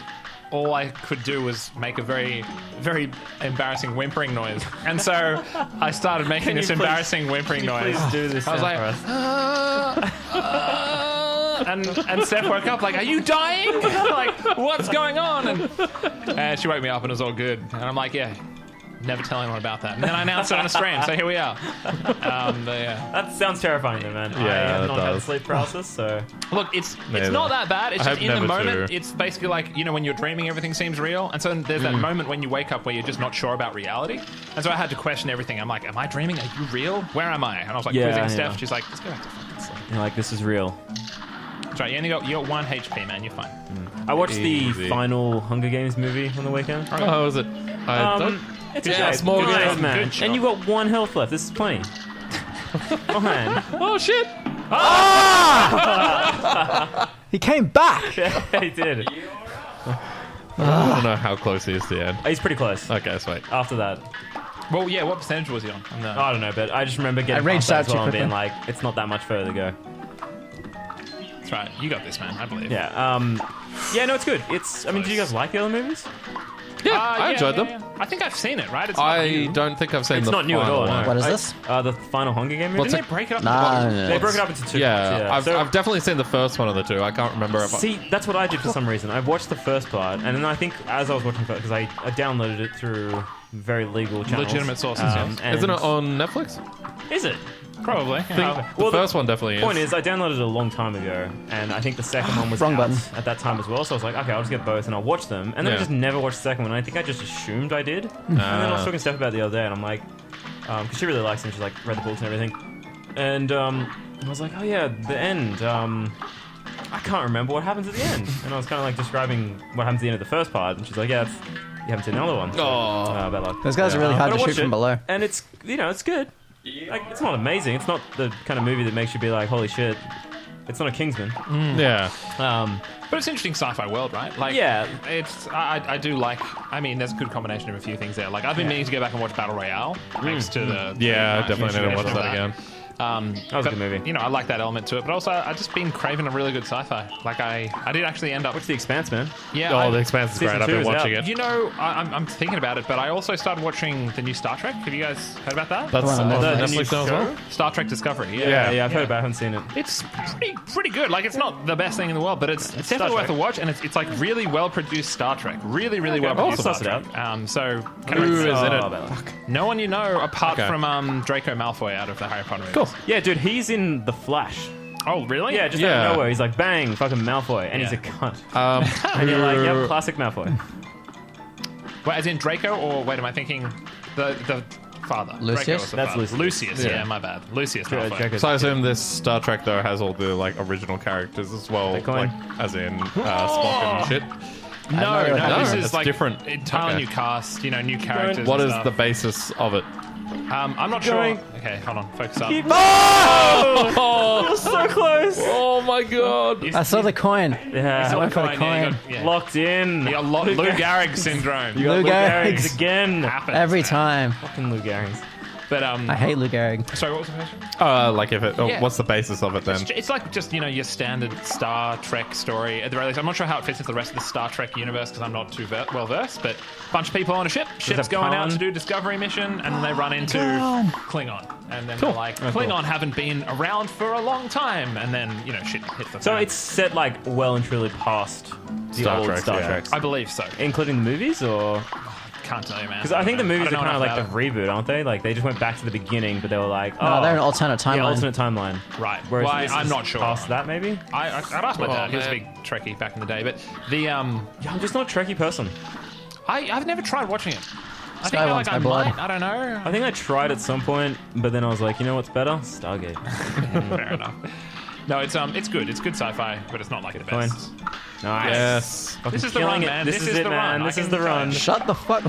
all I could do was make a very, very embarrassing whimpering noise. And so I started making Can you this please- embarrassing whimpering noise. Please do this. I was sound like, for us. and Steph woke up like, "Are you dying? Like, what's going on?" And she woke me up, and it was all good. And I'm like, "Yeah." Never tell anyone about that. And then I announced it on a stream, so here we are. But yeah. That sounds terrifying, though, man. I Yeah, have it not had does. sleep paralysis, so Look, it's Neither. not that bad. It's I just have in the never moment. too. It's basically like, you know, when you're dreaming, everything seems real. And so then there's that moment when you wake up where you're just not sure about reality. And so I had to question everything. I'm like, am I dreaming? Are you real? Where am I? And I was like, Yeah, quizzing yeah. Steph. She's like, let's go back to fucking sleep. you're like, this is real. That's right. You got 1 HP, man. You're fine. I watched Easy. the final Hunger Games movie on the weekend. Oh, how was it? I don't. It's Yeah, okay. small Good game. job, man. Good job. And you got 1 health left. This is plenty. Oh, man. Oh, shit. He came back. He did. I don't know how close he is to the end. He's pretty close. Okay, sweet. After that. Well, yeah. What percentage was he on? I don't know, but I just remember getting I raged past that out as well too and being quickly. like, it's not that much further to go. That's right. You got this, man. I believe. Yeah. Yeah, no, it's good. It's. I mean, did you guys like the other movies? Yeah, I enjoyed them. Yeah. I think I've seen it. Right? It's not I new. don't think I've seen It's the not new at final all. one. No. What is I- this? The final Hunger Game movie. What's Didn't they break it up? Nah, They broke it up into 2 Yeah, parts. Yeah. I've definitely seen the first one of the two. I can't remember if See, that's what I did for some reason. I watched the first part, and then I think as I was watching it, because I downloaded it through very legal channels. Legitimate sources, yes. and- Isn't it on Netflix? Is it? Probably. Yeah. The first one definitely is. Point is, I downloaded it a long time ago, and I think the second one was Wrong out button. at that time as well. So I was like, okay, I'll just get both, and I'll watch them. And then I Yeah. just never watched the second one. And I think I just assumed I did. And then I was talking to Steph about it the other day, and I'm like, because she really likes him. She's like read the books and everything. And I was like, oh yeah, the end. I can't remember what happens at the end. And I was kind of like describing what happens at the end of the first part, and she's like, yeah, you haven't seen the other one. So, bad luck. Those guys are really hard But to I shoot watched from it, below. and it's it's good. Like, it's not amazing. It's not the kind of movie that makes you be like, holy shit. It's not a Kingsman. Yeah. But it's an interesting sci-fi world, right? Like, Yeah. It's I do like. I mean, there's a good combination of a few things there. Like, I've been meaning to go back and watch Battle Royale, thanks to the Yeah, definitely need to watch that again. That was a good movie. You know, I like that element to it, but also I've just been craving a really good sci-fi. Like, I did actually end up. What's The Expanse, man? Yeah. The Expanse is Season great. I've 2 been is watching out. it. You know, I'm thinking about it, but I also started watching the new Star Trek. Have you guys heard about that? That's Come on, on the new Netflix now as well? Star Trek Discovery. Yeah, I've heard about it. I haven't seen it. It's pretty good. Like, it's not the best thing in the world, but it's definitely worth a watch, and it's like really well produced Star Trek. Really well produced I'll Star suss it Trek. So Who is in it? no one you know apart Okay. from Draco Malfoy out of the Harry Potter movies. Cool. Yeah, dude, he's in The Flash. Oh, really? Yeah, just out Yeah. of nowhere. He's like, bang, fucking Malfoy. And he's a Yeah. cunt. And you're like, yep, classic Malfoy. Wait, as in Draco, or wait, am I thinking the father? Lucius? Draco was the That's father. Lucius. Yeah. Yeah, my bad. Lucius Malfoy. Draco's- So I assume this Star Trek though has all the like original characters as well, Bitcoin. like as in Spock and shit. No, this it's is like different. entirely Okay. new cast. You know, new characters. What and is stuff. the basis of it? I'm not going. sure. Okay, hold on. Focus up. Oh, So close. oh my god! I saw the coin. Yeah, I went for the Yeah, coin. yeah. locked in. You got Lou Gehrig syndrome. You got Lou Lou Gehrig's Gehrig's. again. Happens, Every man. time. Fucking Lou Gehrig's. But I hate Lou Gehrig. sorry, what was the question? Like if it, Yeah. what's the basis of it then? It's like just, you know, your standard Star Trek story. At the very least, I'm not sure how it fits into the rest of the Star Trek universe because I'm not too well versed. But a bunch of people on a ship. Ship's a going out Khan? to do a discovery mission, and then they run into Klingon. And then they're like, Klingon haven't been around for a long time. And then, you know, shit hits the So fan. it's set like well and truly past the Star old Trek, Star yeah. Treks. I believe so. Including the movies, or Can't tell you, man. because I think the movies are don't know kind of like enough the reboot, aren't they? Like they just went back to the beginning, but they were like, oh, No, they're an alternate yeah, timeline. alternate timeline. Right. Whereas Well, this I'm is not sure. Past that, maybe. I'd ask my Oh, dad. He was a man. big Trekkie back in the day. But the Yeah, I'm just not a Trekkie person. I've never tried watching it. I think Sky I, wants like, I my blood. might. I don't know. I think I tried at some point, but then I was like, you know what's better? Stargate. Fair enough. No, it's good. It's good sci-fi, but it's not like the Fine. best. Nice. Yes. This is the Killing run, it. man. This is it, the man. run. This I is can the tell run. you. Shut the fuck.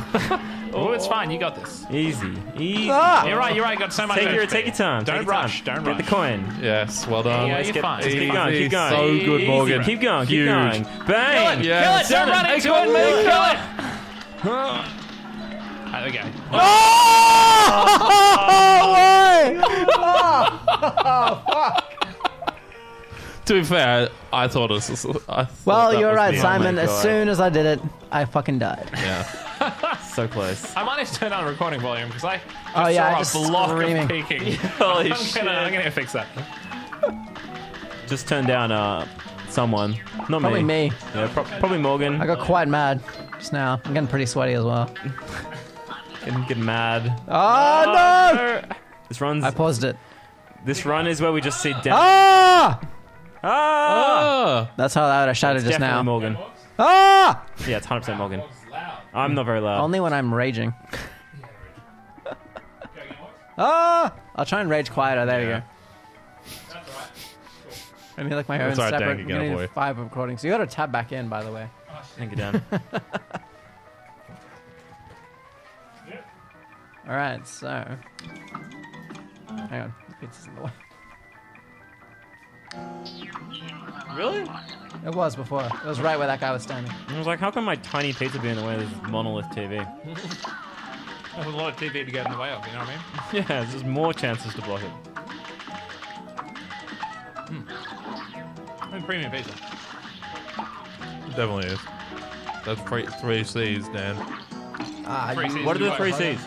Oh, it's fine. You got this. Easy. Easy. Ah! You're right. You're right. You got so much. Take your HP. time. Don't take your rush. Time. Don't Get rush. the coin. Yes, well done. Yeah, Let's you're get, fine. let's keep Easy. going. Keep going. So good, Easy. Morgan. Keep going. Keep Huge. going. Bang. Yes. Don't run Hey, into come it, on, mate. man. Kill it. There we go. To be fair, I thought it was. Well, you're right, me. Simon. Oh my As God. soon as I did it, I fucking died. Yeah. So close. I might need to turn down the recording volume because I Oh, yeah, I saw just a block screaming. of peaking. Holy I'm gonna fix that. Just turn down someone. Not Probably me. Yeah, probably Morgan. I got quite mad just now. I'm getting pretty sweaty as well. Get mad. Oh, no! This runs. I paused it. This run is where we just see down. Ah! Oh. That's how loud I shouted just Definitely now. Morgan. Ah! Yeah, it's 100% Morgan. I'm not very loud. Only when I'm raging. Ah! I'll try and rage quieter. There you go. I mean, like my own That's all right, Dan separate. can We get a need boy. 5 recordings. So you got to tab back in, by the way. Thank you, Dan. All right, so hang on, the pizza's in the way. Really? It was before. It was right where that guy was standing. I was like, how come my tiny pizza be in the way of this monolith TV? There's a lot of TV to get in the way of. You know what I mean? Yeah, there's just more chances to block it. I mean, premium pizza. Definitely is. That's three C's, Dan. Three C's What are you the like, 3 right? C's?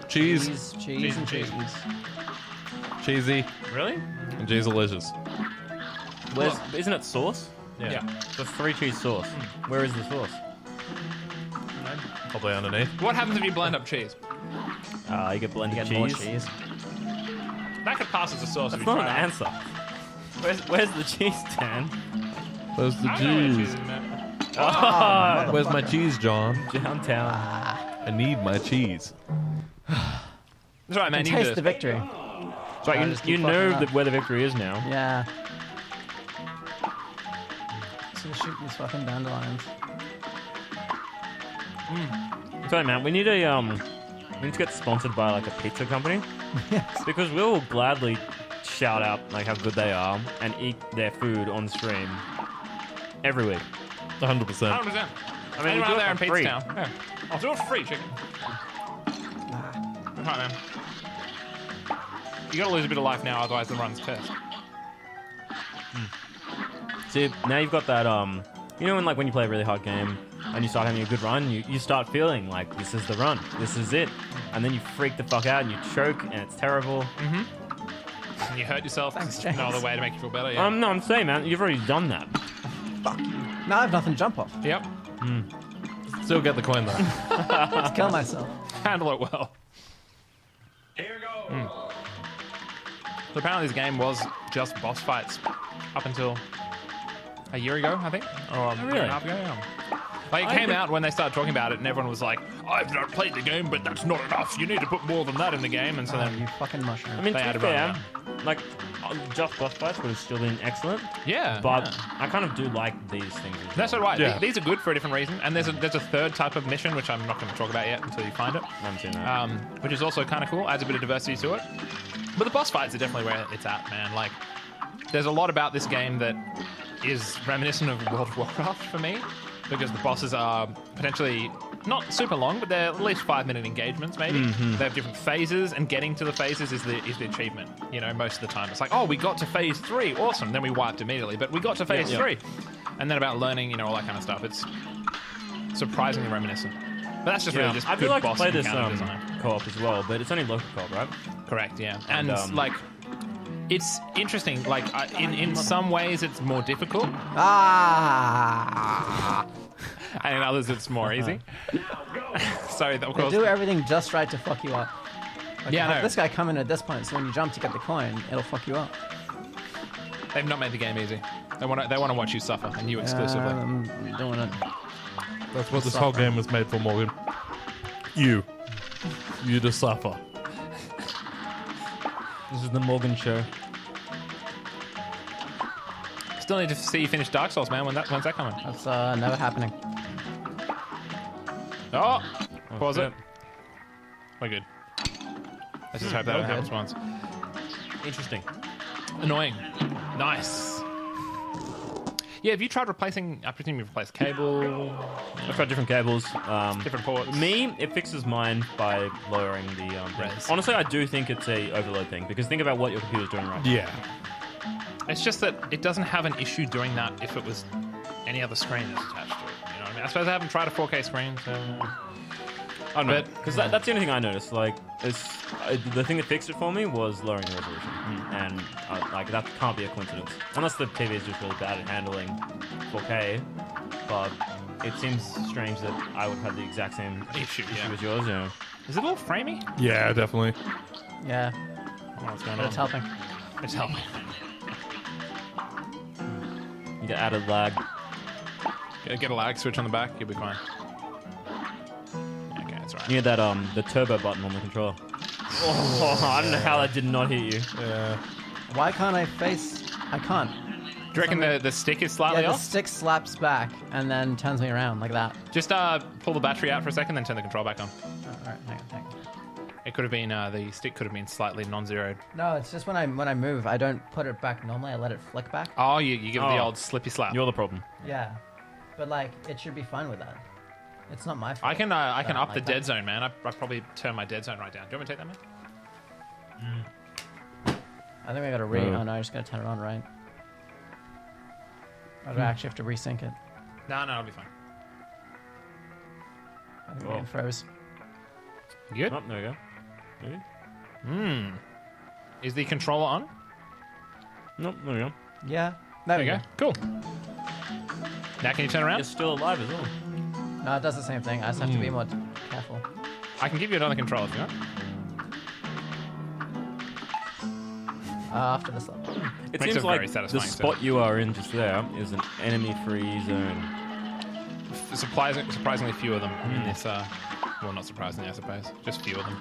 Cheese, Cheese and cheese. cheese. cheesy, Really? and Cheeselicious. Where's, isn't it sauce? Yeah. The 3 cheese sauce. Where is the sauce? Probably underneath. What happens if you blend up cheese? You get blended Get cheese. more cheese. That could pass as a sauce. That's if you not an try it. answer. Where's the cheese, Dan? Where's the I don't know where cheese? cheese is in there. Oh, Where's my cheese, John? downtown. I need my cheese. That's right, man. And You taste can the do this. victory. It's like I just you keep know fucking up. where the victory is now. Yeah. So we're shooting these fucking dandelions. Sorry, man. We need to get sponsored by like a pizza company Yes. because we'll gladly shout out like how good they are and eat their food on stream every week. 100%. 100%. I mean, Anyone we do out it there in for Pizza free. Town? Yeah. I'll do it for free, chicken. Right, man. You gotta lose a bit of life now, otherwise the run's cursed. See, now you've got that you know when you play a really hard game and you start having a good run, you start feeling like this is the run, this is it, and then you freak the fuck out and you choke and it's terrible. And you hurt yourself. Thanks, There's no James. on the way to make you feel better. Yeah. No, I'm saying, man, you've already done that. Fuck you. Now I have nothing to jump off. Yep. Still get the coin, though. Let's kill myself. Handle it well. Here we go. So apparently this game was just boss fights up until a year ago, I think, or a year and a half ago. Yeah. Like it came out when they started talking about it, and everyone was like, "I've not played the game, but that's not enough. You need to put more than that in the game." And so Oh, then, you fucking mushroom. I mean, They to had be to fair, run like just boss fights would have still been excellent, yeah, but yeah. I kind of do like these things. As That's well. all right. Yeah. These are good for a different reason, and there's a third type of mission which I'm not going to talk about yet until you find it. I haven't seen that. Which is also kind of cool, adds a bit of diversity to it. But the boss fights are definitely where it's at, man. Like, there's a lot about this game that is reminiscent of World of Warcraft for me, because the bosses are potentially not super long, but they're at least 5-minute engagements, maybe. They have different phases, and getting to the phases is the achievement. You know, most of the time it's like, oh, we got to phase 3, awesome. Then we wiped immediately, but we got to phase 3, and then about learning, you know, all that kind of stuff. It's surprisingly reminiscent. But that's just really just I'd good like to boss play this encounter design. co-op as well, but it's only local co-op, right? Correct, yeah. And, And, like, it's interesting. Like, in some ways, it's more difficult, Ah! and in others, it's more easy. So, of They course, do everything just right to fuck you up. Like, Yeah, I have know. this guy come in at this point, so when you jump to get the coin, it'll fuck you up. they've not made the game easy. They want to watch you suffer, and you exclusively. I'm doing it. That's what this whole game was made for, Morgan. You to suffer. This is the Morgan show. Still need to see you finish Dark Souls, man. When's that coming? That's never happening. Oh, pause shit. it. We're good. Let's just hope that Okay. happens once. Interesting. Annoying. Nice. Yeah, have you tried replacing? I presume you've replaced cable, I've got different cables. different ports. Me, it fixes mine by lowering the Res. Honestly, I do think it's a overload thing because think about what your computer's doing right now. Yeah. It's just that it doesn't have an issue doing that if it was any other screen that's attached to it. You know what I mean? I suppose I haven't tried a 4K screen, so I don't know. But- Because that's the only thing I noticed. Like, the thing that fixed it for me was lowering the resolution. And, like, that can't be a coincidence. Unless the TV is just really bad at handling 4K. But it seems strange that I would have the exact same issue. Yeah. as yours, you know. Is it a little framey? Yeah, definitely. Yeah, I don't know what's going but on. it's helping. It's helping. You get added lag. Get a lag switch on the back, you'll be fine. Okay, that's right. You get that, the turbo button on the controller. Oh, I don't know how that did not hit you. Yeah. Why can't I face? I can't. Do you reckon the stick is slightly Yeah, the off? stick slaps back and then turns me around like that. Just pull the battery out for a second, then turn the control back on. Oh, all right, hang on. It could have been the stick could have been slightly non-zeroed. No, it's just when I move, I don't put it back normally. I let it flick back. Oh, you give it the Oh. old slippy slap. You're the problem. Yeah, but like it should be fine with that. It's not my fault. I can I don't up like the that. dead zone, man. I probably turn my dead zone right down. Do you want me to take that, man? I think I gotta Oh no, I just gotta turn it on right. I actually have to resync it. No, I'll be fine. I think it froze. You good? Oh, there we go. Maybe? Is the controller on? Nope, there we go. Yeah, there we There you go. go. Cool. Now can you turn around? You're still alive as well. No, it does the same thing. I just have to be more careful. I can give you another controller if you want. After this level. It Makes seems a like very the satisfying spot you are in just there is an enemy-free zone. Surprisingly few of them in this. Well, not surprisingly, I suppose. Just few of them.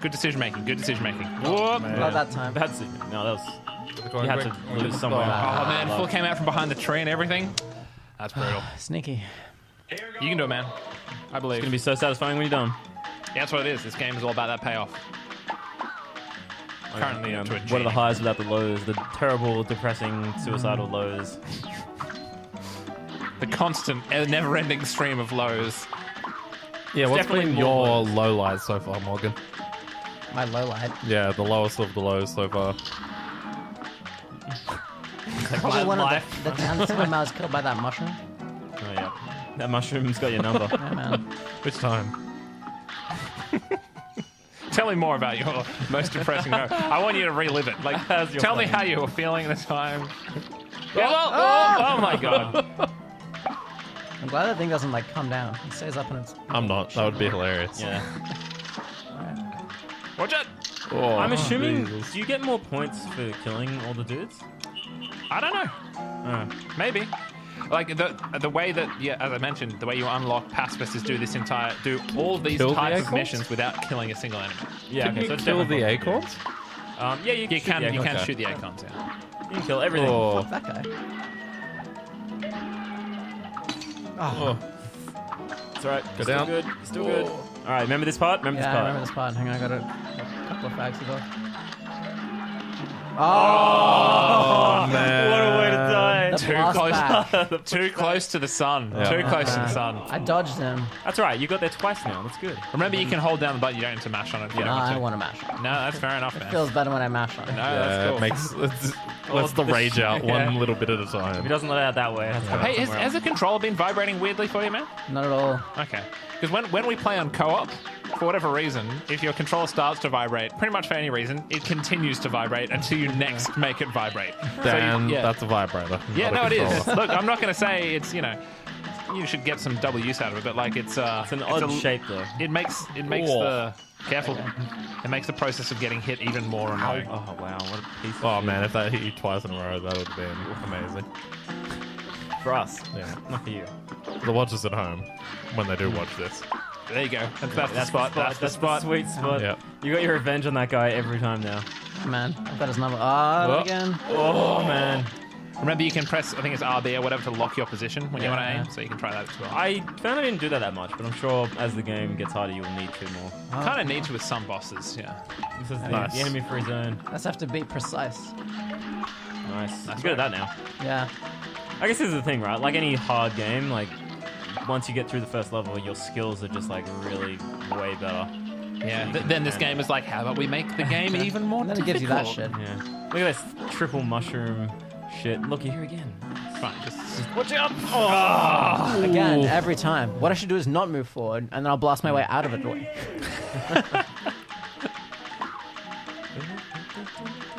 Good decision making. Good decision making. Whoop. Not that time. That's it. No, that was. Going You had quick. to lose somewhere. Oh man, Full came out from behind the tree and everything. That's brutal. Sneaky. You can do it, man. I believe. It's gonna be so satisfying when you're done. Yeah, that's what it is. This game is all about that payoff. Currently, to a what are genie. the highs without the lows? The terrible, depressing, suicidal lows. The constant, never-ending stream of lows. Yeah, what's definitely been more your lows. low light so far, Morgan? My low light. Yeah, the lowest of the lows so far. Probably one life. of the times when I was killed by that mushroom. Oh yeah, that mushroom's got your number. Yeah, man. Which time? Tell me more about your most depressing moment. I want you to relive it. Like, How's your tell me flavor? how you were feeling at the time. Oh my god. I'm glad that thing doesn't like come down. It stays up and it's. I'm not. That would be hilarious. Yeah. Watch it. Oh, I'm assuming. Jesus. Do you get more points for killing all the dudes? I don't know. Maybe. Like the way that, yeah, as I mentioned, the way you unlock pacifists is do all these Kill the types of acorns? missions without killing a single enemy. Yeah. Can Okay. you So it's kill the definitely- acorns? Yeah, you You can shoot shoot the acorns. Yeah. You can kill everything. Oh. That guy. Oh. It's alright. Go Still down. good. Still good. All right. Remember this part. Remember Yeah, this I part. remember this part. Hang on, I got a couple of frags to go. Oh, man. What a way to die. The Too blast close. back. Too close to the sun. Yeah. Too close to the I sun. dodged him. That's right. You got there twice now. That's good. Remember, you can hold down the button. You don't need to mash on it. If you No, don't I want want to mash it. to. No, that's fair enough, man. Feels better when I mash on it. No, Yeah, that's cool. it makes lets the rage out Yeah. one little bit at a If he time. doesn't let it out that way, that's Hey, has the controller been vibrating weirdly for you, man? Not at all. Okay. Because when we play on co-op, for whatever reason, if your controller starts to vibrate, pretty much for any reason, it continues to vibrate until you next make it vibrate. Dan, yeah. that's a vibrator. Yeah, not no, a it is. controller. Look, I'm not going to say it's, you should get some double use out of it, but like it's an odd shape though. It makes Oh. it makes the process of getting hit even more annoying. Oh wow, what a piece of Oh shit. man, if that hit you twice in a row, that would have been amazing. For us, Yeah. not for you. The watchers at home, when they do watch this. There you go. That's the spot. That's the spot. Sweet spot. Yep. You got your revenge on that guy every time now. Man, I've got his number. Ah, Oh. again. Oh man. Remember, you can press, I think it's RB or whatever, to lock your position when you want to Yeah. aim, so you can try that as well. I found I didn't do that much, but I'm sure as the game gets harder, you'll need to more. Kind of need to with some bosses, yeah. This is the Nice. enemy free zone. Let's have to be precise. Nice. That's You're good at right. that now. Yeah. I guess this is the thing, right? Like any hard game, like once you get through the first level, your skills are just like really way better. Yeah. Then this game is like, how about we make the game even more And then it difficult? gives you that shit. Yeah. Look at this triple mushroom shit. Looky here again. Fine, just Watch out! Oh! Again, every time. What I should do is not move forward, and then I'll blast my way out of it.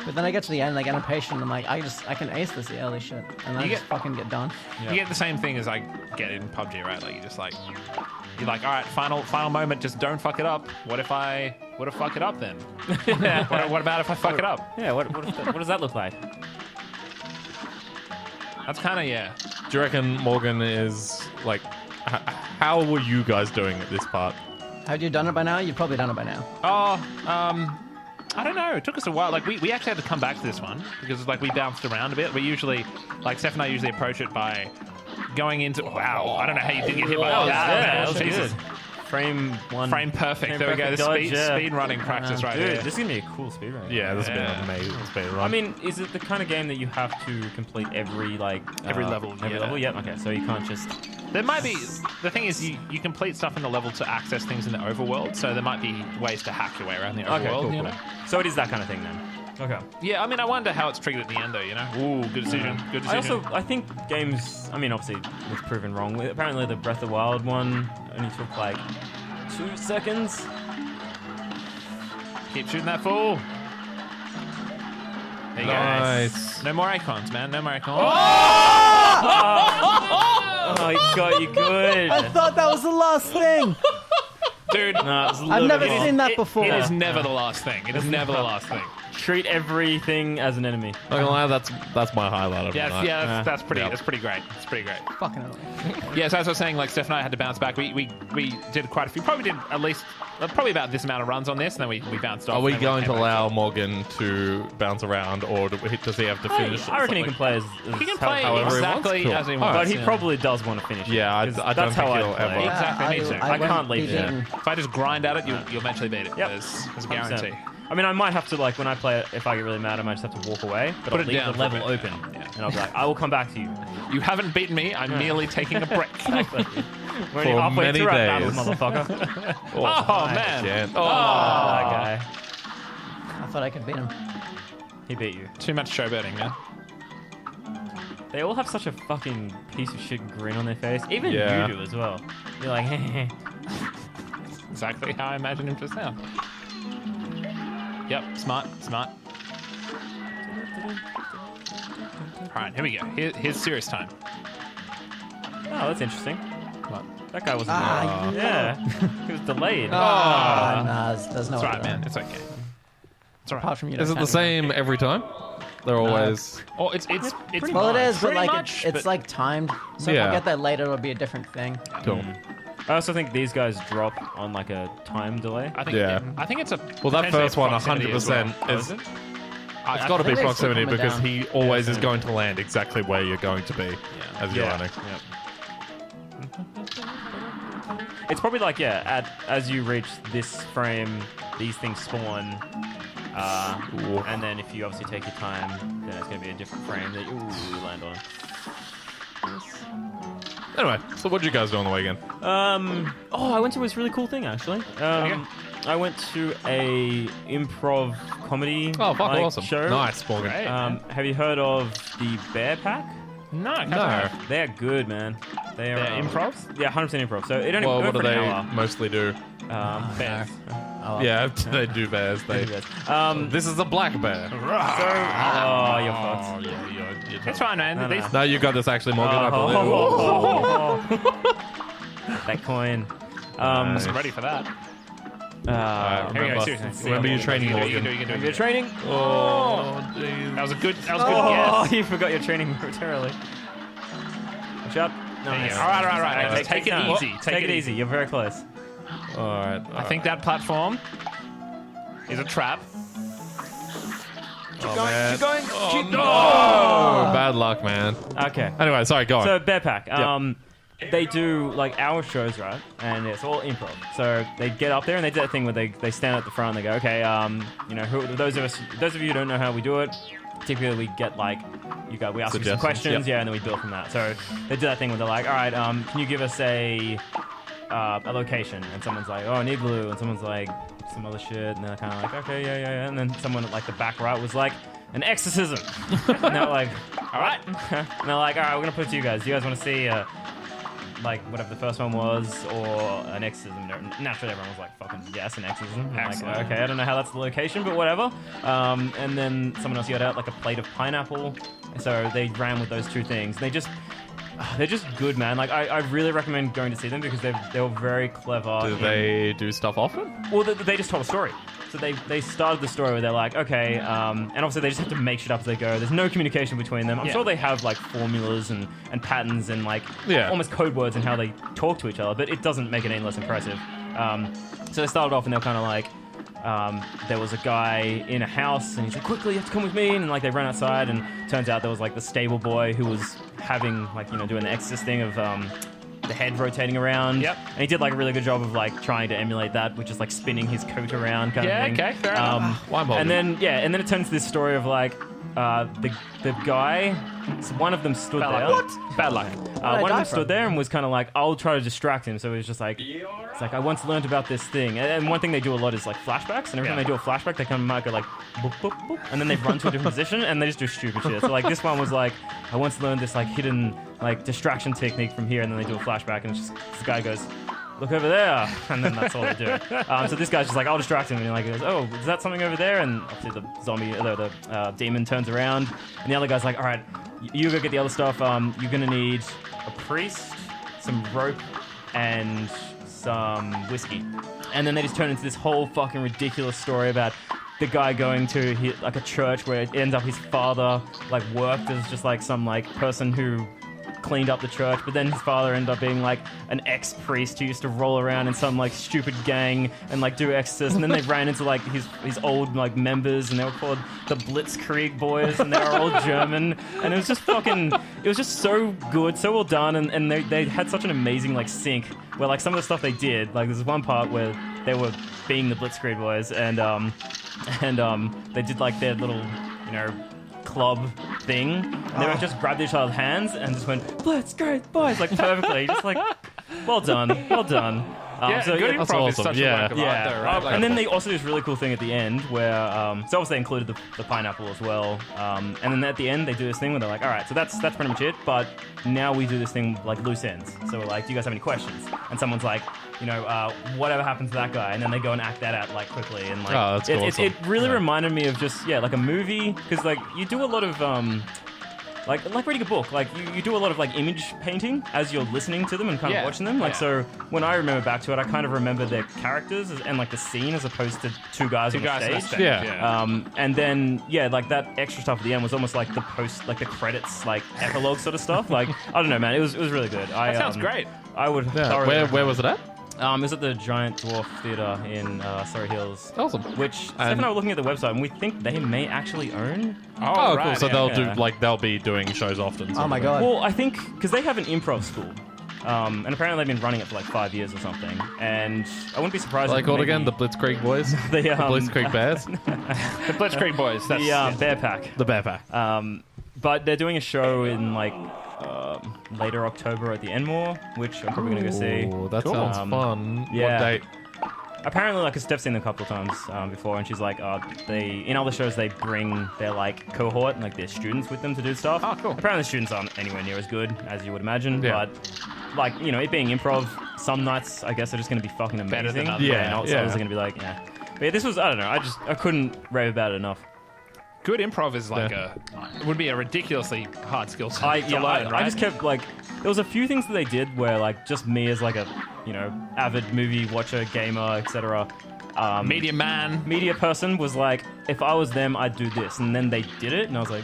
But then I get to the end, I get impatient. I'm like, I can ace this early shit, and then I You just get- fucking get done. You get the same thing as I get in PUBG, right? Like you're like, all right, final moment, just don't fuck it up. What if I fuck it up then? what about if I fuck it up? Yeah, what does that look like? That's kind of, yeah. Do you reckon Morgan is like? How were you guys doing at this part? Had you done it by now? You've probably done it by now. Oh, I don't know. It took us a while. Like we actually had to come back to this one because like we bounced around a bit. We usually, like Steph and I usually approach it by going into. Wow, I don't know how you didn't get hit by that was Jesus. good. Frame one. Frame perfect. Frame there we go. The perfect dodge, speed running practice right Dude, here. this is gonna be a cool speed run. Yeah, this has Yeah. been an amazing speed run. I mean, is it the kind of game that you have to complete every Every level, Every yeah. level, yeah. Okay, so you can't just. There might be. The thing is, you complete stuff in the level to access things in the overworld. So there might be ways to hack your way around the overworld. Okay, cool, you cool. know? So it is that kind of thing then. Okay. Yeah, I mean, I wonder how it's triggered at the end, though. You know. Ooh, good decision. Good decision. I think games. I mean, obviously, it's proven wrong. Apparently, the Breath of the Wild one only took like 2 seconds. Keep shooting that fool. There you Nice. go. No more icons, man. No more icons. Oh, he got you good. I thought that was the last thing. Dude, No, it was a I've little never bit seen that before. it is never the last thing. It is never the last thing. treat everything as an enemy. Not gonna lie, that's my highlight of the night. That's pretty great. It's pretty great. Fucking hell. Yeah, so as I was saying, like Steph and I had to bounce back. We did quite a few. Probably did at least probably about this amount of runs on this, and then we bounced off. Are we and then going to came back allow Morgan to bounce around, or does he have to finish? I reckon he can play as He can play however he exactly wants. as he Cool. wants. but he probably does want to finish. Yeah, it, 'cause I don't that's think how he'll I'd play. ever. Exactly, me too. I can't leave it. it. If I just grind at it, you'll eventually beat it. Yep. There's a 100%. guarantee. I mean, I might have to, like, when I play it, if I get really mad, I might just have to walk away. But Put I'll it leave down the for a level bit. open. Yeah. And I'll be like, I will come back to you. You haven't beaten me. I'm merely taking a break. Exactly. We're only For halfway many through our battle, days. motherfucker. Oh, man. Again. That guy. I thought I could beat him. He beat you. Too much showboating, man. They all have such a fucking piece of shit grin on their face. Even Yeah. you do as well. You're like, heh. Exactly how I imagined him just now. Yep, smart. All right, here we go. Here's serious time. Oh, that's interesting. What? That guy wasn't Ah, there. Yeah. He was delayed. Nah, there's no It's way all right, to man. that. It's okay. It's all right. Apart from you. Is it the same every time? They're always. Oh, it's Well, it is, but pretty like much, it's but- like timed. So if Yeah. I get that later, it'll be a different thing. Cool. I also think these guys drop on like a time delay. I think Yeah. I think it's a Well, that potentially first one, proximity as well. 100% Oh, is. is it? It's got to be think they proximity slow them because down. he always is Yeah. going to land exactly where you're going to be as you're running. It's probably like, as you reach this frame, these things spawn. Ooh. And then if you obviously take your time, then it's going to be a different frame that you land on. Anyway, so what did you guys do on the weekend? I went to this really cool thing, actually. I went to a improv comedy Oh, fuck, awesome. show. Nice, Morgan. Great. Have you heard of the Bear Pack? No, No. They're good, man. They're improvs. Yeah, 100% improv. So it only Well, went what do for an they hour. mostly do? Bears. Oh, Yeah, they do bears. This is a black bear. You're fucked. you're It's fine, man. No, no. These- No, you got this actually, Morgan. I believe. That coin. I'm ready for that. Alright, Here we go. remember, Seriously. remember your You training, can do it, Morgan. you can do it. Your training? Oh, jeez. That was a good Oh, guess. you forgot your training momentarily. Watch out. Nice. All right. Alright, Take it time. easy. Take it easy. You're very close. All right. I think that platform is a trap. Keep going. Keep going. Oh, bad luck, man. Okay. Anyway, sorry, go on. So Bear Pack, they do like our shows, right? And it's all improv. So they get up there and they do that thing where they stand at the front and they go, okay, those of you who don't know how we do it, typically we get like we ask you some Suggestions, questions, yep. and then we build from that. So they do that thing where they're like, all right, can you give us a location? And someone's like, oh, an igloo, and someone's like some other shit, and they're kind of like, okay, yeah, and then someone at like the back right was like, an exorcism. And they're like, all right. And they're like, all right, we're gonna put it to you guys. Do you guys want to see like whatever the first one was, or an exorcism? Naturally, everyone was like, fucking yes, an exorcism. I'm like, okay, I don't know how that's the location, but whatever. And then someone else got out like a plate of pineapple. So they ran with those two things. They're just good, man. Like I really recommend going to see them because they were very clever. Do they do stuff often? Well, they just told a story. So they started the story where they're like, okay, and obviously they just have to make shit up as they go. There's no communication between them. I'm sure they have like formulas and patterns and like almost code words in how they talk to each other, but it doesn't make it any less impressive. So they started off and they were kind of like, there was a guy in a house and he's like, quickly, you have to come with me. And like they ran outside and turns out there was like the stable boy who was having like, doing the exorcist thing of the head rotating around. Yep. And he did like a really good job of like trying to emulate that, which is like spinning his coat around kind of thing. Okay, fair enough. Why Morgan? And then it turns to this story of like the guy, so one of them stood there. Bad luck. One of them stood there and was kind of like, I'll try to distract him. So he was just like, it's like, I once learned about this thing. And one thing they do a lot is like flashbacks. And every time they do a flashback, they kind of go like, boop, boop, boop, and then they run to a different position and they just do stupid shit. So like this one was like, I once learned this like hidden like distraction technique from here. And then they do a flashback and it's just, this guy goes, look over there, and then that's all they do. So this guy's just like, I'll distract him, and he goes, oh, is that something over there? And obviously the demon turns around, and the other guy's like, all right, you go get the other stuff. You're gonna need a priest, some rope, and some whiskey. And then they just turn into this whole fucking ridiculous story about the guy going to like a church where it ends up his father like worked as just like some like person who cleaned up the church, but then his father ended up being like an ex-priest who used to roll around in some like stupid gang and like do exorcisms, and then they ran into like his old like members, and they were called the Blitzkrieg Boys, and they were all German, and it was just so good, so well done, and they had such an amazing like sync where like some of the stuff they did, like there's one part where they were being the Blitzkrieg Boys, and they did like their little, you know, club thing, and they would just grabbed each other's hands and just went Blitzkrieg Boys like perfectly, just like well done. So good that's improv is awesome. such Yeah. a work of art, though, right? Like, and then they also do this really cool thing at the end where, so obviously they included the pineapple as well, and then at the end they do this thing where they're like, all right, so that's pretty much it, but now we do this thing like loose ends. So we're like, do you guys have any questions? And someone's like, you know, whatever happened to that guy, and then they go and act that out like quickly, and like Oh, that's awesome. it really reminded me of just like a movie, because like you do a lot of like reading a book, like you do a lot of like image painting as you're listening to them and kind of watching them. Like so, when I remember back to it, I kind of remember their characters and like the scene as opposed to two guys on the stage. Yeah. And then like that extra stuff at the end was almost like the post, like the credits, like epilogue sort of stuff. Like I don't know, man, it was really good. that sounds great. I would. Yeah. Where was it at? It was at the Giant Dwarf Theatre in Surrey Hills. Awesome. Which Steph and I were looking at the website, and we think they may actually own. Oh, right, cool. So yeah. they'll be doing shows often. Oh my god. Well, I think because they have an improv school, and apparently they've been running it for like 5 years or something. And I wouldn't be surprised. What are they if called maybe again? The Blitzkrieg Boys? the Blitzkrieg Bears? The Blitzkrieg Boys. That's, the Bear Pack. The Bear Pack. But they're doing a show in like later October at the Enmore, which I'm probably going to go see. Oh, that Cool. sounds fun. yeah. What date? Apparently, like, Steph's seen them a couple of times before, and she's like, in other shows they bring their like cohort and like their students with them to do stuff. Oh, cool. Apparently, the students aren't anywhere near as good as you would imagine, Yeah. but like, you know, it being improv, some nights I guess are just going to be fucking amazing. Better than others. Yeah, and Yeah. others are going to be like, yeah. But yeah, this was, I don't know, I couldn't rave about it enough. Good improv is like it would be a ridiculously hard skill to I learn, right? I just kept like, there was a few things that they did where like just me as like a, you know, avid movie watcher, gamer, etc. Media man. Media person was like, if I was them, I'd do this, and then they did it, and I was like,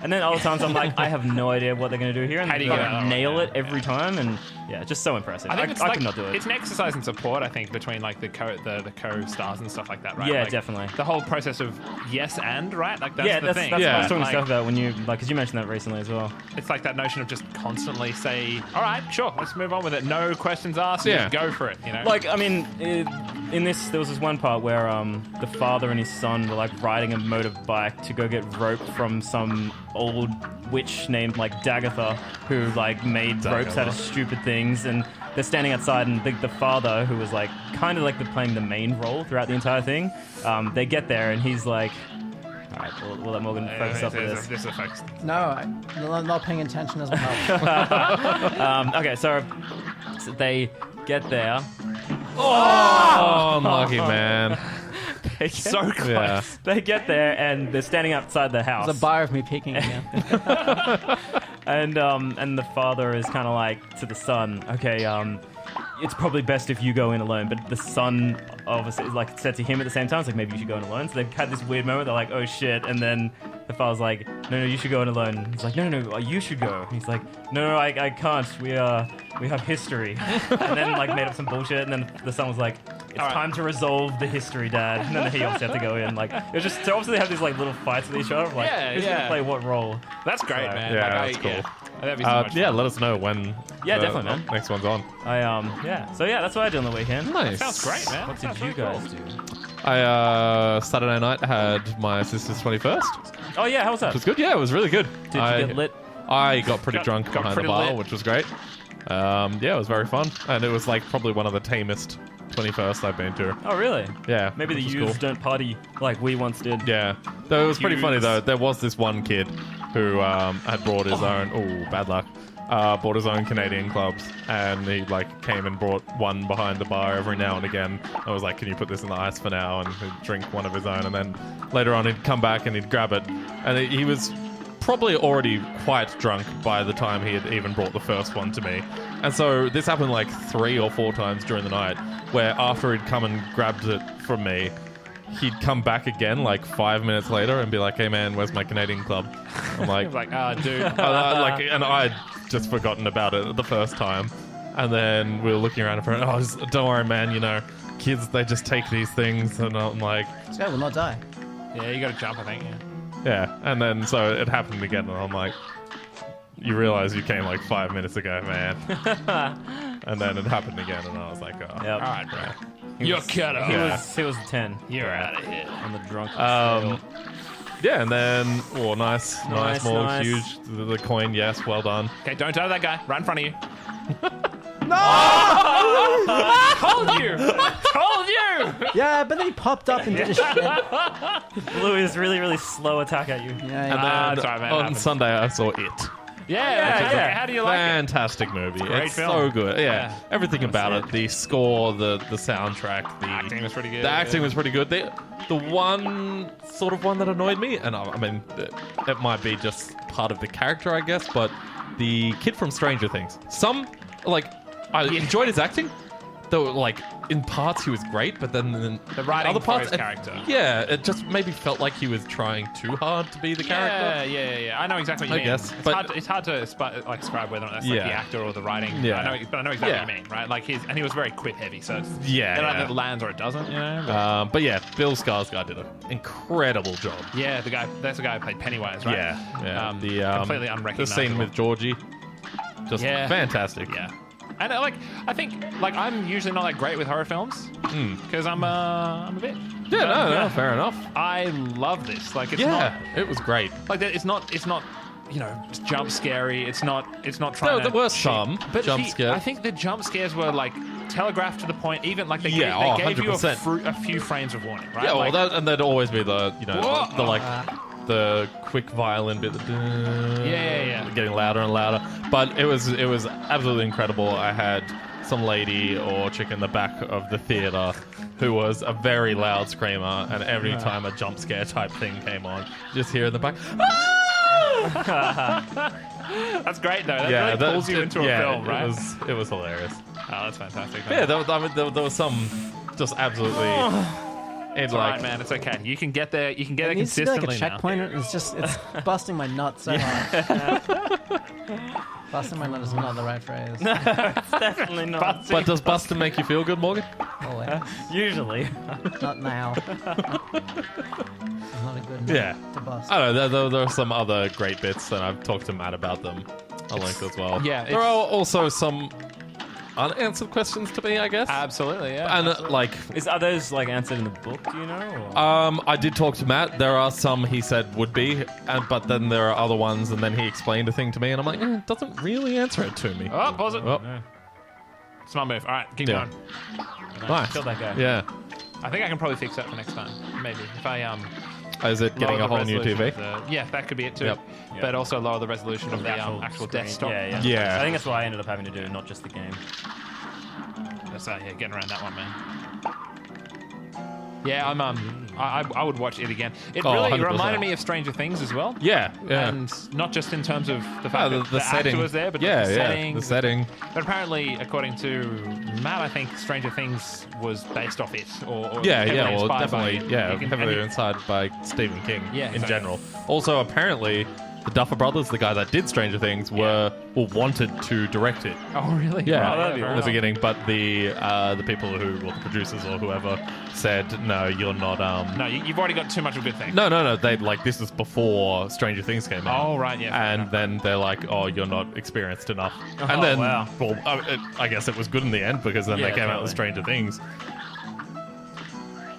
and then other times I'm like, I have no idea what they're gonna do here, and How do they you fucking go? nail it every time, and yeah, just so impressive. I think it's I like, could not do it. It's an exercise in support, I think, between like the co-stars and stuff like that, right? Yeah, Like, definitely. The whole process of yes and, right? Like that's Yeah, the that's thing. what I was talking to Like, Steph about when you like, because you mentioned that recently as well. it's like that notion of just constantly say, all right, sure, let's move on with it. No questions asked. Yeah. Just go for it. You know. Like, I mean, in this, there was this one part where the father and his son were like riding a motorbike to go get rope from some old witch named like Dagatha, who like made ropes out of stupid things, and they're standing outside, and the father, who was like kind of like playing the main role throughout the entire thing, they get there, and he's like, all right, we'll let Morgan focus up on this. This is a focus. No, not paying attention doesn't help. Okay, so they get there. Oh, unlucky, man. They get, So close. Yeah. they get there, and they're standing outside the house. There's a bar of me peeking again. And the father is kind of like to the son, okay, it's probably best if you go in alone. But the son obviously like said to him at the same time, it's like, maybe you should go in alone. So they've had this weird moment. They're like, oh shit. And then the father's like, no, you should go in alone. He's like, no, you should go. And he's like, no, I can't. We have history. And then like made up some bullshit. And then the son was like, it's right. time to resolve the history, Dad. And then he obviously had to go in. Like, it was just, so obviously they have these like little fights with each other. Like, Yeah, who's yeah. gonna play what role? That's great, So, man. yeah, Like, that's cool. That'd be so much Yeah, fun. let us know when. Yeah, the definitely, man. Next one's on. Yeah. So yeah, that's what I did on the weekend. Nice. Sounds great, man. What That did sounds you really guys cool. do? I Saturday night had my sister's 21st. Oh yeah, how was that? It was good. Yeah, it was really good. Did you get lit? I got pretty drunk got behind the pretty bar, lit. which was great. Yeah, it was very fun, and it was like probably one of the tamest 21st I've been to. Oh really? Yeah, Maybe the which was youths cool. don't party like we once did. Yeah, though it was pretty funny Youths. though. There was this one kid who had brought his own. Oh, bad luck. Bought his own Canadian clubs, and he like came and brought one behind the bar every now and again. I was like, "Can you put this in the ice for now?" And he'd drink one of his own, and then later on he'd come back and he'd grab it, and he was probably already quite drunk by the time he had even brought the first one to me. And so this happened like 3 or 4 times during the night, where after he'd come and grabbed it from me, he'd come back again like 5 minutes later and be like, "Hey man, where's my Canadian club?" I'm like, Like, dude. and I'd just forgotten about it the first time, and then we were looking around for it. Oh, don't worry, man. You know, kids, they just take these things, and I'm like, This guy will not die. Yeah, you got to jump, I think. yeah. And then so it happened again, and I'm like, you realize you came like 5 minutes ago, man. And then it happened again, and I was like, oh. Yep. All right, bro. He You're was- cut off. He was 10. You're out of here. On the drunk Yeah, and then nice, Nice, more nice. huge. The coin, yes, well done. Okay, don't die to that guy. Right in front of you. Told you! Told you! Yeah, but then he popped up and did a shit. Blew his really, really slow attack at you. Yeah, And yeah. then that's all right, man, it on happens. Sunday I saw It. Yeah. How do you like it? Fantastic movie. Great It's film. so good. Yeah, Yeah. everything about it. The score, the soundtrack, the Acting was pretty good. The acting was pretty good. The one sort of one that annoyed me, and I mean, it might be just part of the character, I guess, but the kid from Stranger Things. I enjoyed his acting. Though, like, in parts he was great, but then in The writing other for parts, his character. Yeah, it just maybe felt like he was trying too hard to be the character. Yeah. I know exactly what you I mean. guess, It's hard to describe whether or not that's like Yeah. the actor or the writing. Yeah. But I know exactly Yeah. what you mean, right? Like and he was very quip heavy, so it's, Yeah, it yeah. either lands or it doesn't, you know? But yeah, Bill Skarsgård did an incredible job. Yeah, that's the guy who played Pennywise, right? Yeah. The completely the unrecognizable. scene with Georgie, just Yeah. fantastic. Yeah. And I think I'm usually not that great with horror films because I'm a bitch. Yeah, no, fair enough. I love this. Like it's Yeah, not it was great. like that. It's not jump scary. It's not trying. There were some But jump scares. I think the jump scares were like telegraphed to the point. Even like they Yeah, gave you 100%. a few frames of warning, right? Yeah, Like, and there'd always be the Whoa! the quick violin bit, Yeah. getting louder and louder. But it was absolutely incredible. I had some lady or chick in the back of the theater who was a very loud screamer, and every time a jump scare type thing came on, you just hear in the back. that's great though. That really pulls you into a film, right? It was hilarious. Oh, that's fantastic. Yeah, there was some just absolutely. It's all right, man. It's okay. You can get there. You can get there It needs to be like consistently a checkpoint. It's busting my nut so hard. Busting my nut is not the right phrase. Definitely not. But does Buster make you feel good, Morgan? Always. Usually. Not now. It's not a good Yeah. nut to bust. I don't know. There are some other great bits, and I've talked to Matt about them at length as well. Yeah, there are also some unanswered questions to me, I guess. Absolutely, yeah. And Are those like answered in the book? Do you know? Or? I did talk to Matt. There are some he said would be, but then there are other ones, and then he explained a thing to me, and I'm like, it doesn't really answer it to me. Oh, pause it. Oh, Smart move. All right, keep Yeah. going. nice. Kill that guy. Yeah. I think I can probably fix that for next time. Maybe if I Is it getting lower a the whole new resolution TV? of the- yeah, that could be it too. Yep. But also lower the resolution of the actual screen. desktop. Yeah. Yeah. I think that's what I ended up having to do, not just the game. So yeah, getting around that one, man. Yeah, I would watch it again. It Oh, really 100%. reminded me of Stranger Things as well. Yeah. And not just in terms of the fact that the setting actor was there, but yeah, the setting. the setting. But apparently, according to Matt, I think Stranger Things was based off it. Or Yeah, heavily well, inspired by definitely, it. yeah, You can- heavily and inspired by Stephen King Yeah, in exactly. general. Also, apparently, the Duffer Brothers, the guy that did Stranger Things, were wanted to direct it. Oh, really? Yeah, Right, that'd be fair in the enough. beginning, but the people who, well, the producers or whoever, said no, you're not. No, you've already got too much of a good thing. No. They this is before Stranger Things came out. Oh, right, yeah. fair And enough. then they're like, "Oh, you're not experienced enough." And Oh, then, wow. well, I guess it was good in the end because then Yeah, they came out with totally. Stranger Things.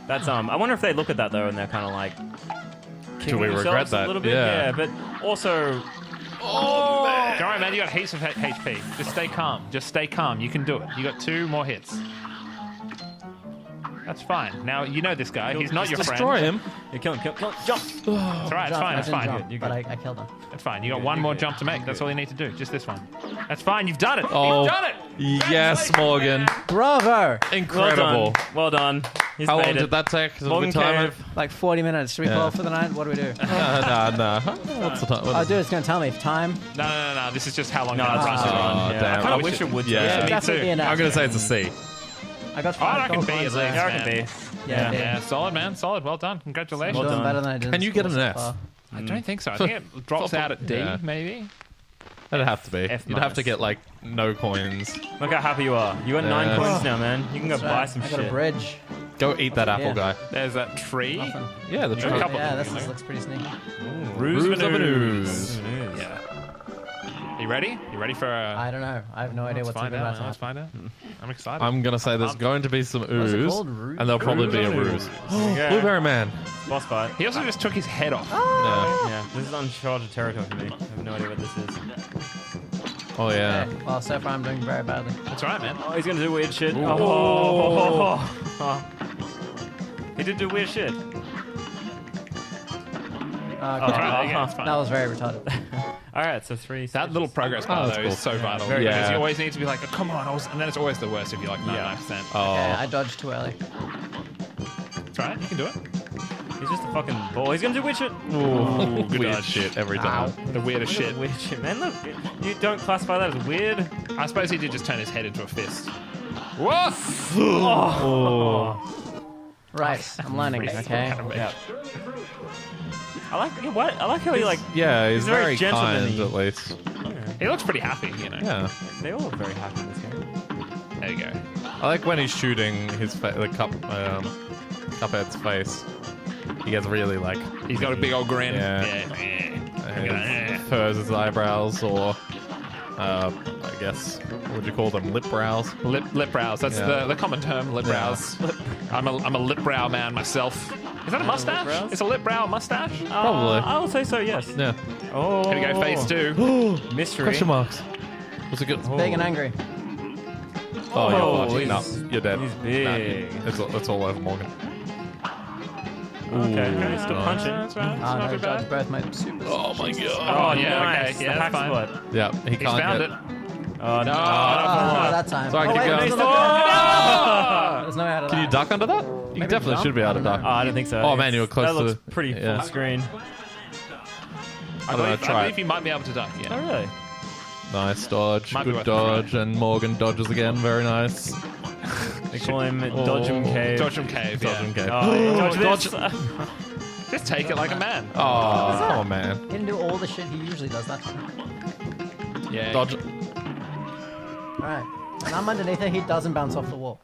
That's I wonder if they look at that though and they're kind of like kicking we regret themselves that? a little bit. Yeah. But also, Oh, man. Don't worry, man. You got heaps of HP. Just stay calm. Just stay calm. You can do it. You got 2 more hits. That's fine. Now, you know this guy. He's not your friend. Destroy him. you kill him, jump. It's all right. It's Jump. fine. I It's didn't fine. jump, You're but good. I killed him. It's fine. You got one more jump to make. That's all you need to do. Just this one. That's fine. You've done it. Oh, You've done it. yes, Congratulations, Morgan. man. Bravo! Incredible. Well done. He's How made long it. did that take? Was it a Morgan good time? Cave. Like 40 minutes. Should we Yeah. call it for the night? What do we do? No. What's the time? Oh, dude, it's going to tell me. Time? No. This is just how long No, it it's runs. just a run. Oh, Yeah. damn. I kind I of wish it would. yeah. me Definitely too. be an I'm F. going to say it's a C. I got I 5 reckon gold B coins at there. least. Yeah, I can Man. be. Yeah, Yeah, solid, man. Solid. Well done. Congratulations. I'm Well doing done. better than I did. Can in you get school an so S? far. I don't think so. I think it drops out at D, Yeah. maybe. That'd have to be. F You'd have to minus. get like no coins. Look how happy you are. You got 9 Yeah. coins now, man. You can go That's buy right. some I shit. got a bridge. Go eat that apple Yeah. guy. There's that tree. Nothing. Yeah, the There's tree. a couple Yeah, of this things, looks pretty sneaky. Ruse Ruse of an ooze. Ooze. Yeah. You ready? You ready for a... I don't know. I have no idea Let's what's find about out. to Let's happen. find out. I'm excited. I'm gonna say there's going to be some What's it ooze, called? Ruse? and there'll probably be a Ruse. ruse. There you go. Blueberry Man. Boss fight. He also just took his head off. Yeah. Yeah, this is uncharted territory for me. I have no idea what this is. Oh yeah. Okay. Well, so far I'm doing very badly. That's all right, man. Oh, he's gonna do weird shit. Ooh. Oh. He did do weird shit. Okay. Try that again. It's fine. That was very retarded. All right, so 3. That little progress bar, that's though, cool. is so vital. very Because good. you always need to be like, oh, come on. And then it's always the worst if you're like 99%. Oh. Okay, I dodged too early. That's right. You can do it. He's just a fucking ball. He's gonna do weird shit. Ooh, good weird dodge. shit every time. The weirdest Look at shit. the weird shit, man. Look, you don't classify that as weird. I suppose he did just turn his head into a fist. Whoa! Oh. Right, I'm learning. Okay. Yeah. I like what? I like how he like. Yeah, he's very very gentleman-y. kind at least. He looks pretty happy, you know. Yeah. They all look very happy in this game. There you go. I like when he's shooting his Cuphead's face. He gets really like He's got a big old grin. Yeah. Yeah. furs his eyebrows, or I guess what would you call them? Lip brows. Lip brows. That's Yeah. the common term. Lip Yeah. brows. I'm a lip brow man myself. Is that a mustache? brows? It's a lip brow mustache. Probably. I would say so. Yes. Yeah. Oh. Here we go. Phase 2. Mystery. Question marks. What's it good? Big and angry. Oh, you're Oh, fucked. No, he's- you're dead. he's big. It's all over Morgan. Okay. Ooh, He's still nice. punching. That's right. It's Oh not no, too bad. dodged both my supers. Oh my god. Oh, yeah, nice. okay, The yeah, hack that's fine. spot. Yeah, he He's can't found get. it. Oh no. No, Oh, not that time. Sorry, oh, keep wait, going. there's no Ah! There's no way out of Can you that. duck under that? You Maybe definitely jump? should be able to I duck. don't Oh, I don't think so. Oh, man, you were close That to looks the- pretty yeah. full screen. I don't know, believe, try I it. believe you might be able to duck. Oh Yeah. really? Nice dodge. Might be Good worth a try. dodge. And Morgan dodges again. Very nice. They call him Dodgem Cave. Dodgem cave. Dodge and Yeah. cave. Oh, dodge this. Just take it like a man. Oh, come on, man. He didn't do all the shit he usually does that time. Yeah. Dodge. Alright. And I'm underneath it, he doesn't bounce off the wall.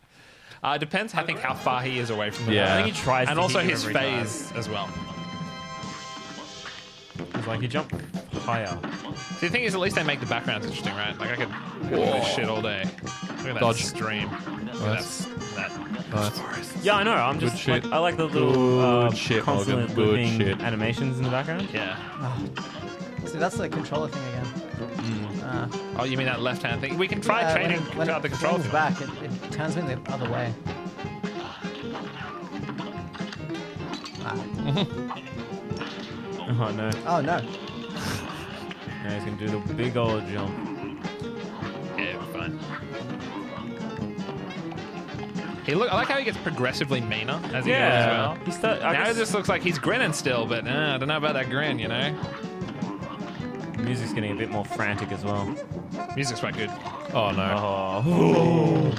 It depends, I think, how far he is away from the Yeah. wall. I think he tries And to also hit you his every phase as well. It's like you jump higher. See, the thing is, at least they make the backgrounds interesting, right? Like, I could do this shit all day. Look at that Dodge. stream. Nice. That. Nice. Yeah, I know. I'm Good just shit. like I like the little Good shit, constant Morgan. Good looping shit. animations in the background. Yeah. See, that's the controller thing again. Oh, you mean that left-hand thing? We can try training when out the it control. swings back, it turns me the other way. Oh no. Oh no. Now he's gonna do the big old jump. Yeah, we're fine. I like how he gets progressively meaner as he goes as well. He's Now it just looks like he's grinning still, but I don't know about that grin, you know? music's getting a bit more frantic as well. Music's quite good. Oh, no. Oh.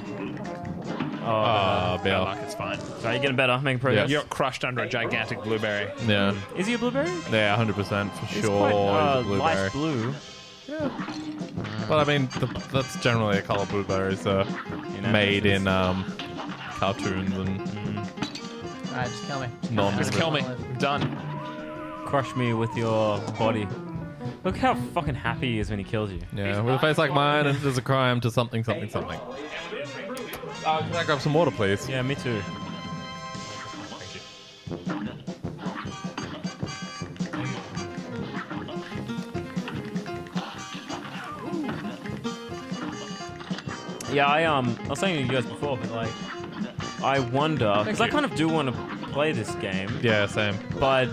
Ah, Bad Bill. luck, it's fine. So you're getting better, making progress. You're crushed under a gigantic blueberry. Yeah. Is he a blueberry? Yeah, 100% for He's sure. quite he's a blueberry. light blue. But I mean, that's generally a color blueberries are know, made in cartoons and Alright, just kill me. non. Just kill me. I'm done. Crush me with your body. Look how fucking happy he is when he kills you. Yeah, with a face like mine, and there's a crime to something, something, something. Can I grab some water, please? Yeah, me too. Yeah, I was saying to you guys before, but like, I wonder because I kind of do want to play this game, Yeah, same. but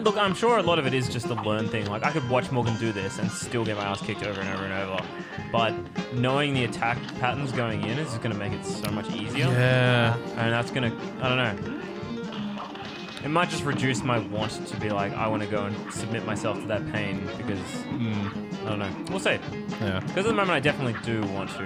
look, I'm sure a lot of it is just a learn thing. Like, I could watch Morgan do this and still get my ass kicked over and over and over. But knowing the attack patterns going in is just going to make it so much easier. Yeah. And that's going to, I don't know. It might just reduce my want to be like, I want to go and submit myself to that pain because, I don't know. We'll see. Yeah. Because at the moment I definitely do want to.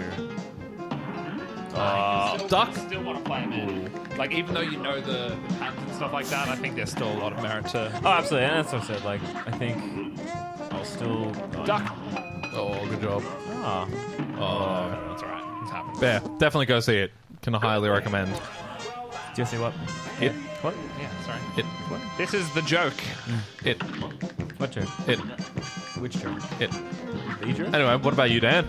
Duck. Still want to play, man. Like, even though you know the patterns and stuff like that, I think there's still a lot of merit to... Oh, absolutely. And that's what I said. Like, I think I'll still... Duck. Oh, good job. Oh. Oh. That's all right. It's happened. Yeah, definitely go see it. Can highly recommend. Do you see what? It. What? Yeah, sorry. It. This is the joke. It. What joke? It. Which joke? It. The joke? Anyway, what about you, Dan?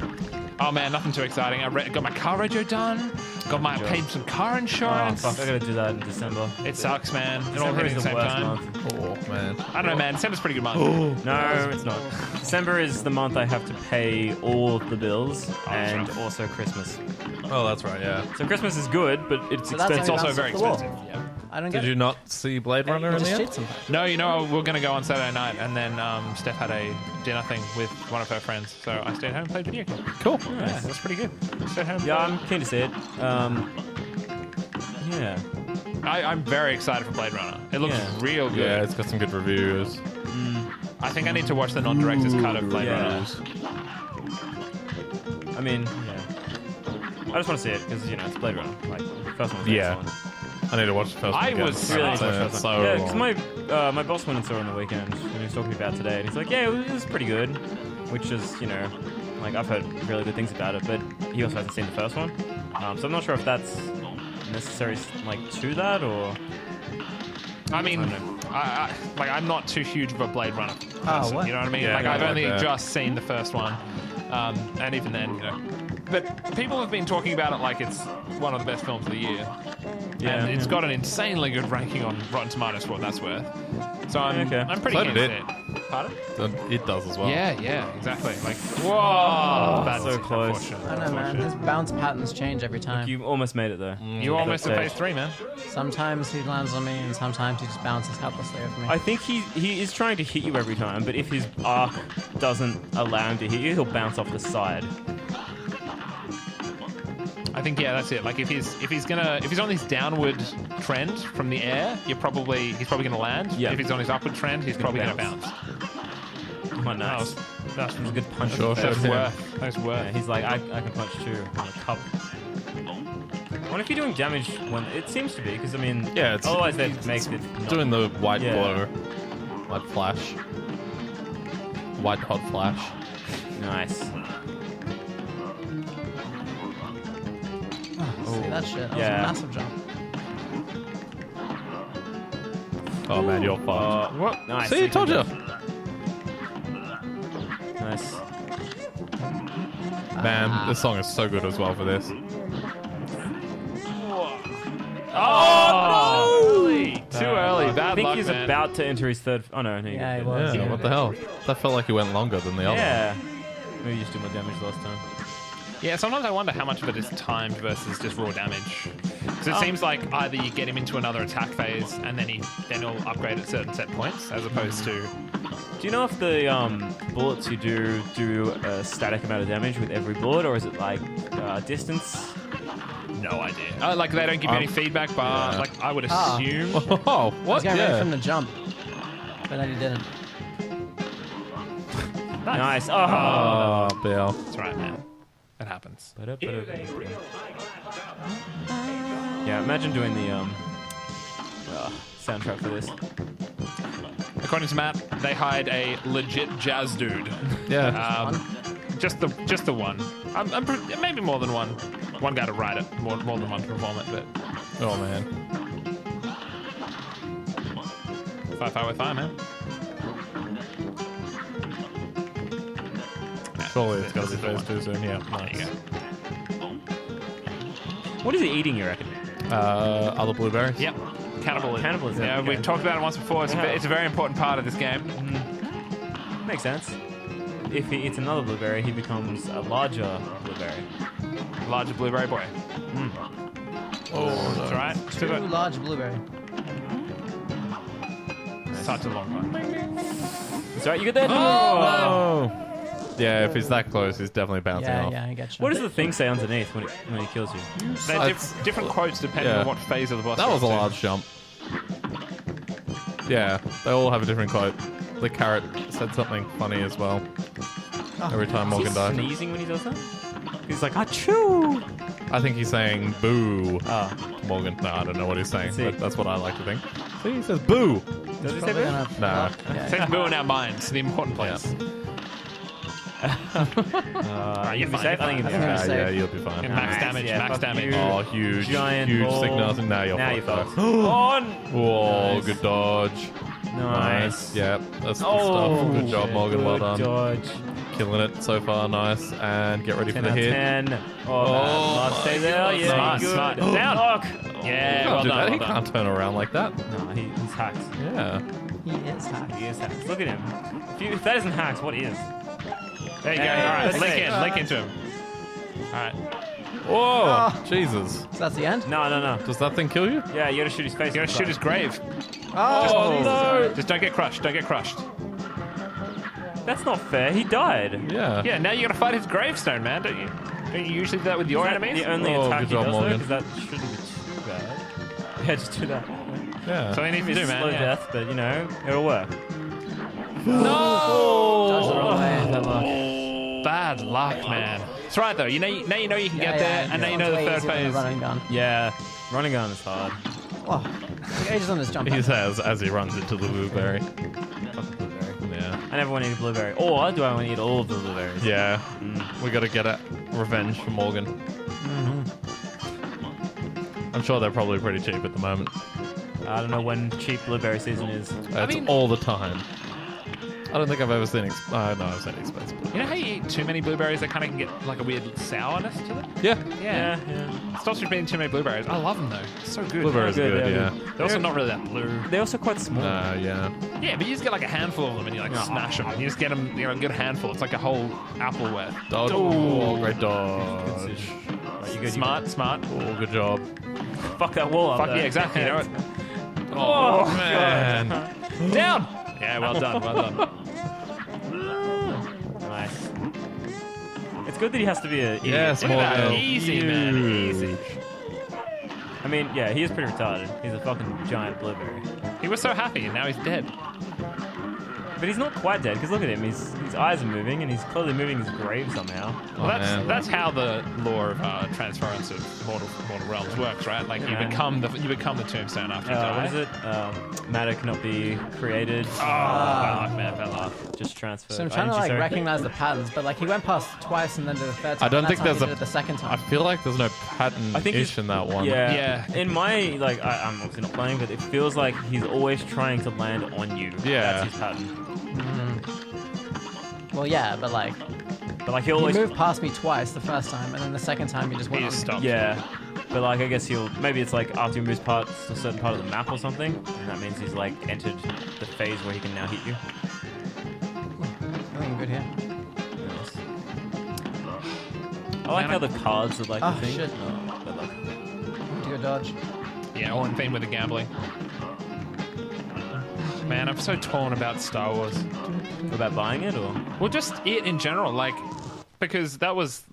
Oh man, nothing too exciting. Got my car radio done. Paid some car Oh, insurance. fuck. I gotta do that in December. It sucks, man. It all December hit is at the the same worst time. month. Oh, man. I don't know, man. December's a pretty good month. No, it's not. December is the month I have to pay all the bills and right. also Christmas. Oh, that's right, yeah. So Christmas is good, but it's So that's expensive. It's also Bounce very off the wall. expensive. Yeah. I don't Did get you it. not see Blade Runner You in the just end? cheat sometimes. No, you know, we're going to go on Saturday night, and then Steph had a dinner thing with one of her friends. So I stayed home and played video games. Cool. Yeah, that's pretty good. Stayed home. Yeah, I'm keen to see it. Yeah. I'm very excited for Blade Runner. It looks Yeah. real good. Yeah, it's got some good reviews. I think I need to watch the non-director's cut of Blade yeah. Runner. I mean, yeah. I just want to see it because, you know, it's Blade Runner. Like, first one. Yeah. I need to watch the first one. I again. was Really need to watch Yeah, the it's first one. so Yeah, because long. my boss went and saw it on the weekend, and he was talking about it today, and he's like, yeah, it was pretty good, which is, you know, like, I've heard really good things about it, but he also hasn't seen the first one. So I'm not sure if that's necessary, like, to that, or... I mean, I don't know. I'm not too huge of a Blade Runner person. what? You know what I mean? Yeah, like, I I've like only that. just seen the first one, and even then, you know. But people have been talking about it like it's one of the best films of the year. Yeah. And it's got an insanely good ranking on Rotten Tomatoes for what that's worth. So I'm pretty So keen did to it. see it. Pardon? It does as well. Yeah, exactly. Like, whoa, that's so close. unfortunate. I don't know, man. His bounce patterns change every time. You almost made it, though. You almost at Stage. phase 3, man. Sometimes he lands on me, and sometimes he just bounces helplessly over me. I think he is trying to hit you every time, but if his arc doesn't allow him to hit you, he'll bounce off the side. I think that's it. Like if he's on this downward trend from the air, he's probably gonna land. Yeah. If he's on his upward trend, he's probably gonna bounce. Oh, nice. That was a good punch. Sure, That's sure. worth. That's worth. Yeah, he's like, I can punch too on a cup. I wonder if you're doing damage when it seems to be, because I mean, Yeah, it's- otherwise that makes it not. Doing the white Yeah. glow. White flash. White hot flash. Nice. See that shit? That Yeah. was a massive jump. Oh man, you're fucked. What? Nice. See, I told you. Nice. Man, this song is so good as well for this. Oh no! Too early. I Bad think luck, he's man. about to enter his third. Oh no, he Yeah, did. he was. Yeah, what the hell? That felt like it went longer than the other. Yeah. Maybe you just did more damage last time. Yeah, sometimes I wonder how much of it is timed versus just raw damage. Because it seems like either you get him into another attack phase and then he'll upgrade at certain set points, as opposed to Do you know if the bullets you do a static amount of damage with every bullet, or is it like distance? no idea. Like they don't give you any feedback, but yeah. like I would Ah. assume. Oh, I was what? getting ready for Yeah. him to jump, but then he didn't. Nice. Oh. Oh, Bill. That's right, man. It happens. Yeah, imagine doing the soundtrack for this. According to Matt, they hired a legit jazz dude. Yeah. Just the one. Maybe more than one. One guy to write it, more than one to perform it. But Oh man. fire with fire, man. Surely it's got to be phase 2 soon. Yeah. There you Nice. go. What is he eating, you reckon? Other blueberries. Yep. Cannibalism. Cannibalism, Yeah, okay. we've talked about it once before. It's a very important part of this game. Makes sense. If he eats another blueberry, he becomes a larger blueberry. Larger blueberry boy. Oh, That's no. right. Too large blueberry. Such a long one. It's alright, you get that? Oh. Yeah, if he's that close, he's definitely bouncing Yeah, off. yeah, I get you. What does the thing say underneath when he kills you? They're It's- different quotes depending yeah. on what phase of the boss. That was a you're up to. large jump. Yeah, they all have a different quote. The carrot said something funny as well. Every time Is he Morgan died. sneezing when he does that? He's like, achoo! I think he's saying boo. Oh. To Morgan. No, I don't know what he's saying, See. but that's what I like to think. See, he says boo. Does he say Probably boo? gonna- Nah. Yeah. Say boo in our minds, the important place. You'll you're be fine, safe. I think you're you'll be fine. safe. Yeah, you'll be fine. Max Nice, damage, yeah, max fuck damage. you. Oh, huge, Giant huge ball. signal. Now you're Now fucked. you're fucked. though. On. Whoa, Nice. good dodge. Nice. Yeah, that's good Oh, stuff. Good job, Morgan. Well done. Dodge. Killing it so far. Nice. And get ready 10 for out the of hit. 10. Oh, Oh, man. Stay my there. God. Yeah, Smart, good. smart. Down. Lock. Yeah, He well can't do done. that. He well done. can't turn around like that. No, he's hacked. Yeah. He is hacked. He is hacked. Look at him. If that isn't hacked, what is? There you go. Hey, All right, let's link see. in, link into him. All right. Whoa, Oh. Jesus. So that's the end? No, no, no. Does that thing kill you? Yeah, you gotta shoot his face. You gotta shoot his grave. Oh, no. Just don't get crushed. Don't get crushed. That's not fair. He died. Yeah. Yeah, now you gotta fight his gravestone, man. Don't you? Don't you usually do that with your Is that enemies? the only Oh, attack good he job, does, though? Morgan. Because that shouldn't be too bad. Yeah, just do that. Yeah. That's all you need to do, man. Slow Yeah. death, but you know, it'll work. Dodge the wrong way. Bad luck. Bad luck, man. It's right though. Now you know you can get there, and now you know the third phase. Running gun. Yeah, running gun is hard. Oh, took ages on this jump. He says as he runs into the blueberry. Fucking blueberry. Yeah. I never want to eat a blueberry. Or do I want to eat all of the blueberries? Yeah. We gotta get a revenge for Morgan. I'm sure they're probably pretty cheap at the moment. I don't know when cheap blueberry season is. That's mean- all the time. I don't think I've ever seen. No, I've seen expensive. You know how you eat too many blueberries, they kind of can get like a weird sourness to them? Yeah. Yeah, yeah. Stops you from eating too many blueberries. I love them though. It's so good. Blueberries are Good, good. yeah. Yeah. They're also not really that blue. They're also quite small. Yeah. Yeah, but you just get like a handful of them and you like smash them. You just get them, get a handful. It's like a whole apple worth. Dodge. Oh, great dodge. Right, you good, Smart. Oh, good job. Fuck that wall up Fuck there. yeah, exactly. You know it. Oh, man. Down. Yeah, well done. Well done. Nice. It's good that he has to be a idiot. Yes, Look at that. Morgan. Easy, man. Easy. I mean, yeah, he is pretty retarded. He's a fucking giant blueberry. He was so happy and now he's dead. But he's not quite dead, because look at him. His eyes are moving, and he's clearly moving his grave somehow. Well, man. that's how the law of transference of mortal realms works, right? Like you man. become the tombstone after you die. What is it? Matter cannot be created. Oh, bad luck, man, bad luck. Just transfer. So I'm trying to like recognize the patterns, but like he went past twice and then did the third time. I don't and think that's how there's he a. did it the second I time. feel like there's no pattern I think ish in that one. Yeah. Yeah. In my, like, I'm obviously not playing, but it feels like he's always trying to land on you. Yeah. That's his pattern. Well, yeah, but like But, like, he'll he always. moved past me twice the first time, and then the second time he just He went just on. stopped. Yeah. But, like, I guess maybe it's like after he moves past a certain part of the map or something, and that means he's, like, entered the phase where he can now hit you. I think I'm good here. I like how the cards are, like, Oh, the thing. shit. But, like, Do a dodge. Yeah, all in theme with the gambling. Man, I'm so torn about Star Wars. about buying it, or? Well, just it in general, like, because that was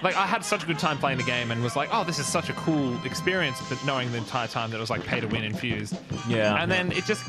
like I had such a good time playing the game and was like, oh, this is such a cool experience, but knowing the entire time that it was like pay to win infused. Yeah. And then it just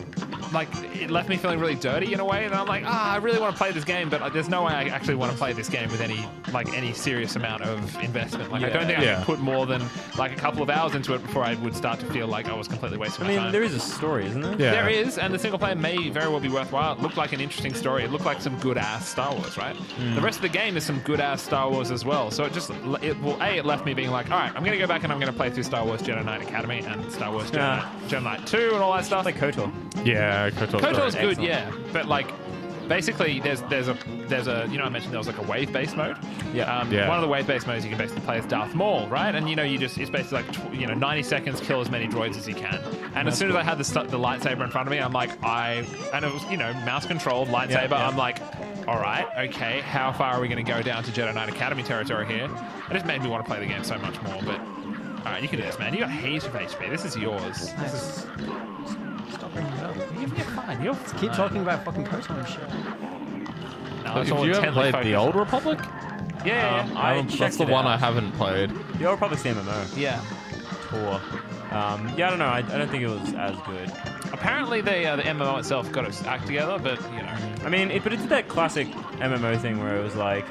like it left me feeling really dirty in a way, and I'm like, I really want to play this game, but there's no way I actually want to play this game with any serious amount of investment. Like I don't think I Yeah. could put more than like a couple of hours into it before I would start to feel like I was completely wasting I my mean, time. there is a story, isn't there? Yeah. There is, and the single player may very well be worthwhile. It looked like an interesting story. It looked like some good ass Star Wars, right? The rest of the game is some good ass Star Wars as well. So it left me being like, all right, I'm gonna go back and I'm gonna play through Star Wars Jedi Knight Academy and Star Wars Jedi Knight 2 and all that stuff. Like KOTOR. Yeah, KOTOR's great. good, Excellent. yeah, but like. Basically, there's a I mentioned there was like a wave-based mode. Yeah. Yeah. One of the wave-based modes you can basically play as Darth Maul, right? And it's basically like 90 seconds, kill as many droids as you can. And as soon as I had the lightsaber in front of me, I'm like and it was mouse controlled lightsaber. Yeah. I'm like, all right, okay, how far are we going to go down to Jedi Knight Academy territory here? It just made me want to play the game so much more. But all right, you can do this, man. You got heaps of HP. This is yours. Nice. Stop bringing it up. You're fine. You're Keep talking about fucking KOTOR and shit. No, Have it's all you ever intently played The focused. Old Republic? Yeah. I That's checked the it one out. I haven't played. The Old Republic's the MMO yeah. tour. Yeah, I don't know. I don't think it was as good. Apparently, the MMO itself got its act together, but you know. I mean, but it did that classic MMO thing where it was like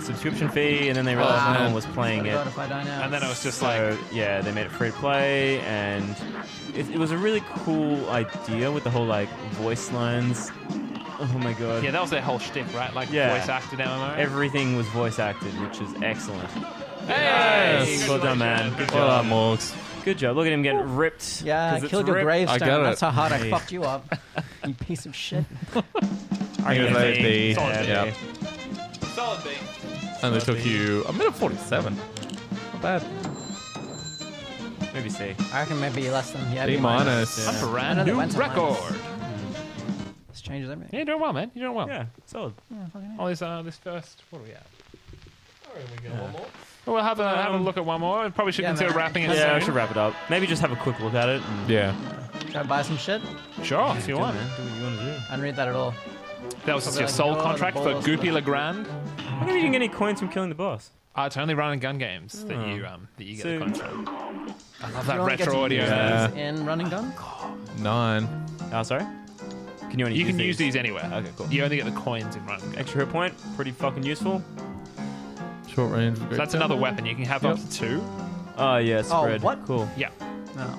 subscription fee, and then they realized no one was playing it. God, if I die now. And then it was just So yeah, they made it free to play, and it was a really cool idea with the whole like voice lines. Oh my god! Yeah, that was their whole shtick, right? Like voice acted MMO. Everything was voice acted, which is excellent. Hey! Well done, man. Good Well job. done, Morgs. Good job. Look at him getting ripped. Yeah, 'cause I it's killed your ripped. gravestone. I get it. That's how hard I Hey. fucked you up. You piece of shit. Are you Yeah, gonna they- be? Solid Yeah, B. B. Solid B. And they took you a minute 47. Not bad. Maybe C. I reckon maybe less than B minus. Yeah. A I brand know they new went to record. minus. This changes everything. Yeah, you're doing well, man. You're doing well. Yeah, solid. Yeah, fucking hell. All this first. What are we at? Well, we'll have a look at one more. We probably should Yeah, consider man. wrapping it Yeah, I soon. should wrap it up. Maybe just have a quick look at it. And Yeah. Try to buy some shit? Sure, if you do, want. man. Do what you want to do. I didn't read that at all. That was just Probably your like, sole oh, contract the for balls, Goopy but- Legrand. I wonder if you can get any coins from killing the boss. It's only run and gun games that you get So- the coins from. I love You that only get to retro audio. use Yeah. these in running gun? 9. Oh, sorry? Can you only You can use these? these anywhere. Okay, cool. You only get the coins in run and gun. Extra hit point, pretty fucking useful. Short range. So that's another weapon. You can have up to 2. Oh, yeah, spread. what? Cool. Yeah. No.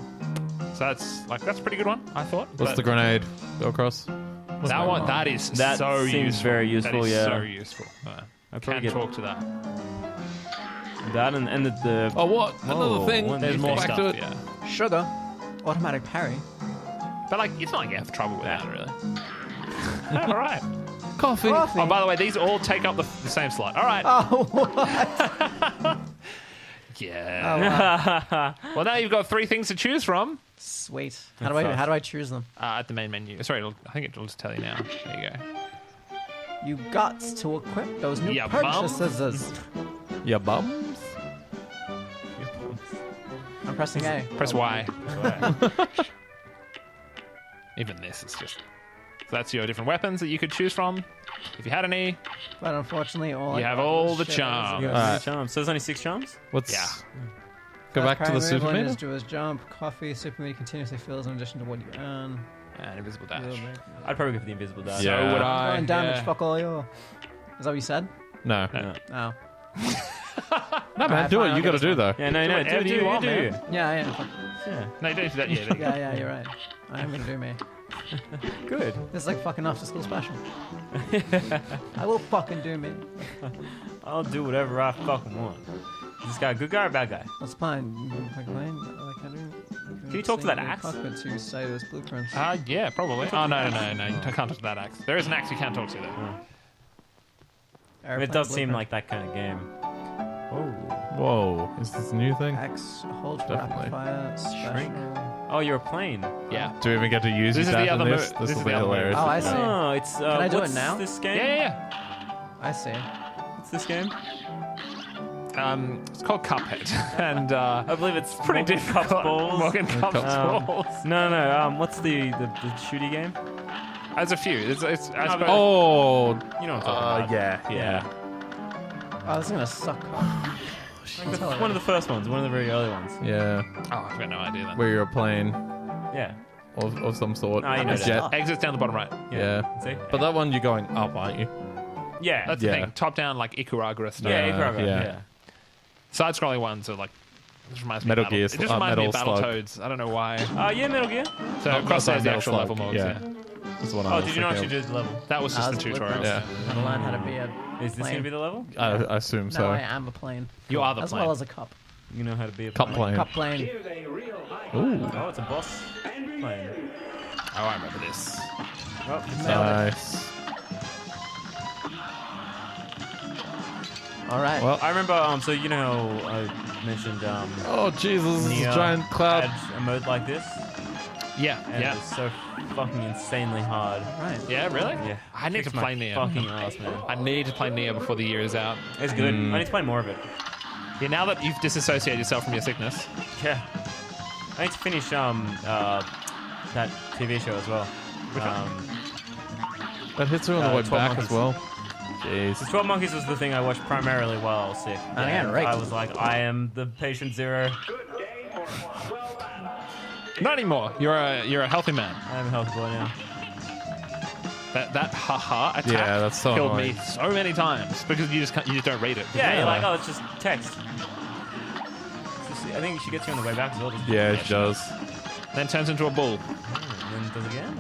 So that's a pretty good one, I thought. What's But the grenade? Go across. that one? That is That so seems useful. very useful, That is yeah. so useful. I'd Can probably get talk to that. that and the Oh, what? Another Whoa, thing. one There's Back more Back stuff. to it. Yeah. Sugar. Automatic parry. But like, it's not like you have trouble with that, really. All right. Coffee. Coffee. Oh, by the way, these all take up the same slot. All right. Oh, what? Yeah. Oh, wow. Well, now you've got 3 things to choose from Sweet. That's How do I choose them? at the main menu. Sorry, I think it'll just tell you now. There you go. You got to equip those new Yeah, bum. purchases. Yeah, bums. I'm pressing A. Press Y. Even this is just. So that's your different weapons that you could choose from. If you had any, But unfortunately, all You I have got all was the shit. charms. You got Alright. any charms. So there's only 6 charms? What's. Yeah. Go back to the super meter. meter. Do his jump. Coffee. Super meter continuously fills in addition to what you earn. and invisible dash. I'd probably go for the invisible dash. Yeah. So would I. Earn damage. yeah. Fuck all you. Is that what you said? No. No. No. No, man. Alright, Do fine, it. I'll You get got to this do one. though. Yeah, no, no. whatever Do you want, do. man. Yeah, yeah. Yeah. No, you don't do that. Yeah, there you go. Yeah, you're right. I am gonna do me. Good. This is like fucking after school special. I will fucking do me. I'll do whatever I fucking want. Is this guy a good guy or a bad guy? What's the plan? Can you talk to that axe? To say those blueprints. Yeah, probably. Oh, no. You can't talk to that axe. There is an axe you can't talk to, though. I mean, it does seem like that kind of game. Oh. Whoa. Is this a new thing? Axe, hold for Definitely. rapid fire, Shrink. special. Oh, you're a plane. Yeah. Do we even get to use This your is the dash in other this? mo- This this will is be the other hilarious. Oh, I see. Oh, it's. Can I do it what's now? This game? Yeah. I see. What's this game? It's called Cuphead. And I believe it's pretty Morgan difficult. Cup's balls. Morgan Cup's balls. No. What's the shooty game? There's a few. It's I suppose. Oh. You know what I'm talking about. Yeah. Oh, this is gonna suck. Like one of the first ones, one of the very early ones. Yeah. Oh, I've got no idea then. Where you're a plane Yeah. of some sort. Oh, you know a that. jet. Exits down the bottom right. Yeah. See? But that one you're going up, aren't you? Yeah. That's Yeah. the thing. Top down, like Ikuagura stuff. yeah, Yeah. Ikuagura, Yeah. yeah. Side scrolling ones are like. This reminds me Metal of Gear, It just reminds me of Metal Slug. Battletoads. I don't know why. Yeah, Metal Gear. So Not Crosshair's the Metal actual Slug, level modes. yeah. Yeah. That's what I Oh, was did you not thinking actually do the level? That was just the That's tutorial. Yeah. Gotta learn how to be a. Is this Plane. going to be the level? I assume No, so. I am a plane. You are the As plane. well as a cup. You know how to be a Cup plane. Cup plane. Ooh. Oh, it's a boss plane. Oh, I remember this. Oh, it's Nice. All right. Well. I remember, so you know how I mentioned Oh Jesus! This is Nia a giant cloud. had a mode like this, Yeah. and Yeah. it was so fucking insanely hard. Right. Yeah, really? Yeah, I need to Kicks my play Neo. Fucking ass, man. I need to play Neo before the year is out. It's good. I need to play more of it. Yeah, now that you've disassociated yourself from your sickness. Yeah, I need to finish that TV show as well. Which one? That hits her on the way 12 back monkeys. as well. Jeez. The 12 Monkeys was the thing I watched primarily while I was sick. I got And raped. I was like, I am the patient zero. Not anymore. You're a healthy man. I'm a healthy boy now. That haha attack Yeah, that's so killed annoying. me so many times because you just don't read it. Yeah, you're like, oh, it's just text. I think she gets you on the way back as well. Yeah, she does. Then turns into a bull. And then does it again?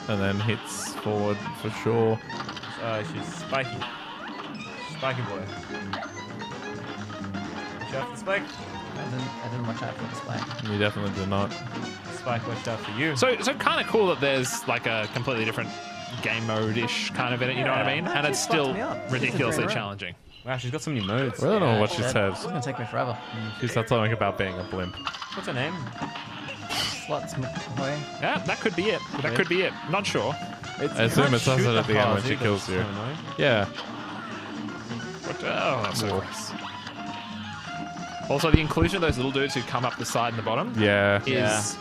And then hits forward for sure. She's spiky. Spiky boy. Watch out for the spike. I didn't watch out for the spike. You definitely did not. Spike, watch out for you. So kind of cool that there's like a completely different game mode-ish kind of in it, you know what I mean? Yeah, And she it's still fucked me up. ridiculously She's a challenging. Wow, she's got so many modes. I don't know what she Shit. says. It's gonna take me forever. She said something about being a blimp. What's her name? Slots McCoy. Yeah, that could be it. That could be it. Not sure. I assume it says it at the end when she That's kills you. so annoying. Yeah. But, oh, that's so gross. Also, the inclusion of those little dudes who come up the side and the bottom Yeah. is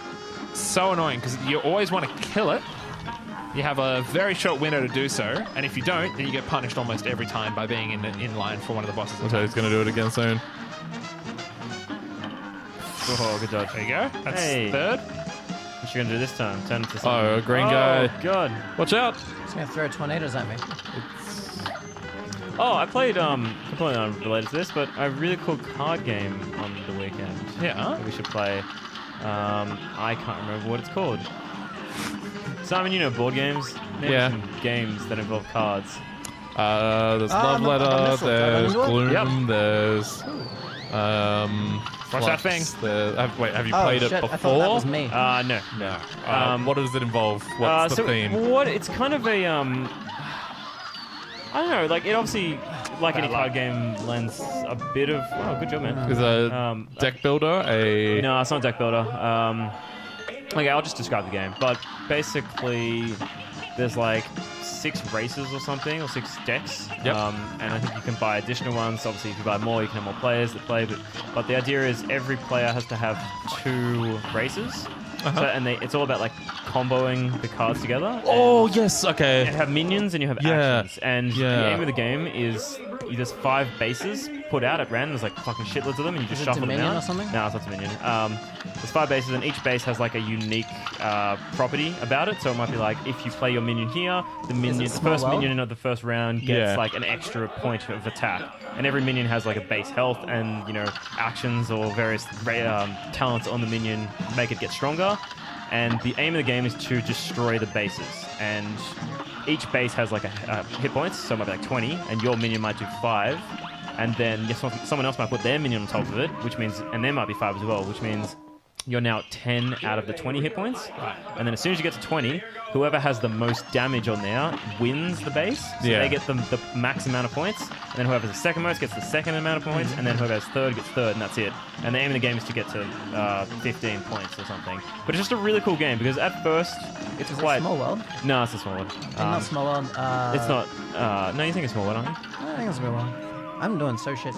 so annoying because you always want to kill it. You have a very short window to do so, and if you don't, then you get punished almost every time by being in line for one of the bosses. So he's going to do it again soon. Oh, good dodge. There you go. That's Hey. third. What's she gonna do this time? Turn into something. Oh, a green Oh, guy. God. Watch out! He's gonna throw tornadoes at me. Oh, I played completely unrelated to this, but a really cool card game on the weekend. Yeah. That we should play. I can't remember what it's called. Simon, you know board games? Name Yeah. some games that involve cards. There's Love I'm not Letter, missile. there's Do I Gloom, Yep. there's Watch that Flux, thing. Wait, have you Oh played shit! it I before? thought that was me. No. No. What does it involve? What's the so theme? What? It's kind of a I don't know. Like it obviously, like any card game, lends a bit of. Oh, good job, man. Is a deck builder a? No, it's not a deck builder. Okay, I'll just describe the game. But basically, there's like 6 races or something, or 6 decks. Yep. And I think you can buy additional ones. Obviously, if you buy more, you can have more players that play. But the idea is every player has to have 2 races. Uh-huh. So, and it's all about like comboing the cards together. Oh yes, okay. You have minions and you have Yeah. actions. And Yeah. the aim of the game is there's 5 bases put out at random. There's like fucking shitloads of them, and you just Is it shuffle them Dominion out. or something? No, it's not Dominion. There's 5 bases, and each base has like a unique property about it. So it might be like if you play your minion here, the Small first World? minion of the first round gets Yeah. like an extra point of attack. And every minion has like a base health, and actions or various talents on the minion make it get stronger. And the aim of the game is to destroy the bases. And each base has like a hit points, so it might be like 20, and your minion might do 5. And then someone else might put their minion on top of it, which means, and there might be 5 as well, which means you're now at 10 out of the 20 hit points. And then as soon as you get to 20, whoever has the most damage on there wins the base. So Yeah. they get the max amount of points. And then whoever has the second most gets the second amount of points. And then whoever has third gets third, and that's it. And the aim of the game is to get to 15 points or something. But it's just a really cool game because at first it's Is it quite... Small World? No, it's a small one. Not Small World. It's not... no, you think it's small one, aren't you? I think it's Small World. I'm doing so shit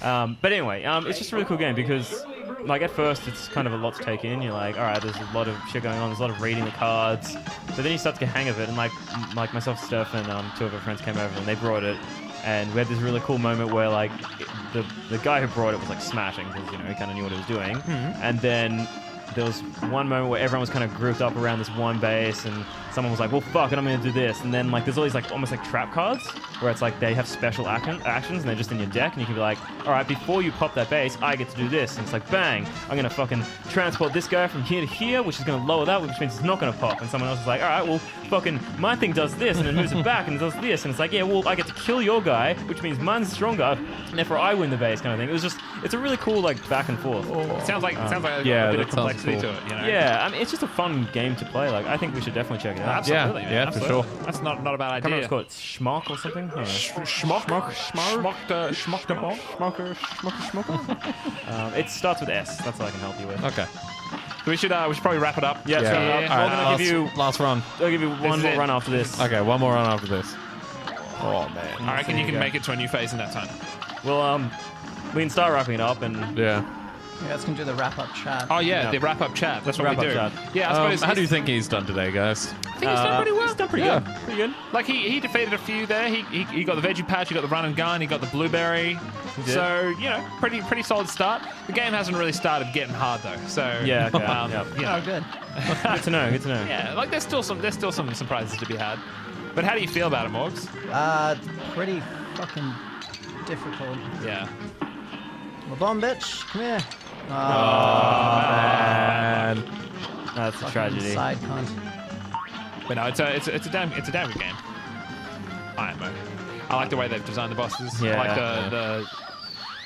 now. But anyway, it's just a really cool game because, like, at first it's kind of a lot to take in. You're like, all right, there's a lot of shit going on. There's a lot of reading the cards. But then you start to get hang of it. And like myself, Steph, and 2 of our friends came over and they brought it. And we had this really cool moment where like the guy who brought it was like smashing because he kind of knew what he was doing. And then there was one moment where everyone was kind of grouped up around this one base, and someone was like, well, fuck it, I'm going to do this. And then like there's all these like almost like trap cards where it's like they have special actions and they're just in your deck, and you can be like, all right, before you pop that base, I get to do this. And it's like, bang, I'm going to fucking transport this guy from here to here, which is going to lower that, which means it's not going to pop. And someone else is like, all right, well, fucking my thing does this, and it moves it back and it does this. And it's like, yeah, well, I get to kill your guy, which means mine's stronger, and therefore I win the base kind of thing. It's a really cool like back and forth. Sounds like a yeah, bit that of sounds complexity cool. to it. You know? Yeah, I mean, it's just a fun game to play. Like, I think we should definitely check it out. Absolutely, Yeah, man, yeah, for absolutely. sure. That's not a bad I can't remember idea. what it's called. Schmock or something? I don't know. Schmock the ball. It starts with S. That's all I can help you with. Okay. We should probably wrap it up. Yeah, Yeah. so All right, I'm gonna give you. last run. I'll give you one is more it. run after this. Okay, one more run after this. Oh man. I reckon There you you can go. make it to a new phase in that time. Well, we can start wrapping it up, and Yeah. You guys can do the wrap-up chat. Oh yeah, Yeah. the wrap-up chat. That's what we Wrap-up do. chat. Yeah, I suppose. How do you think he's done today, guys? I think he's done pretty well. He's done pretty Yeah. good. Pretty good. Like he defeated a few there. He got the veggie patch. He got the run and gun. He got the blueberry. did. So pretty solid start. The game hasn't really started getting hard though. So Yeah, okay, yep. you know, Oh, good. Good to know. Good to know. yeah, like there's still some surprises to be had. But how do you feel about it, Morgs? Pretty fucking difficult. Yeah. Well, bomb, bitch. Come here. And That's a Fucking tragedy. Side cunt. But no, it's a damn good game. IMO. I like the way they've designed the bosses. I Yeah. like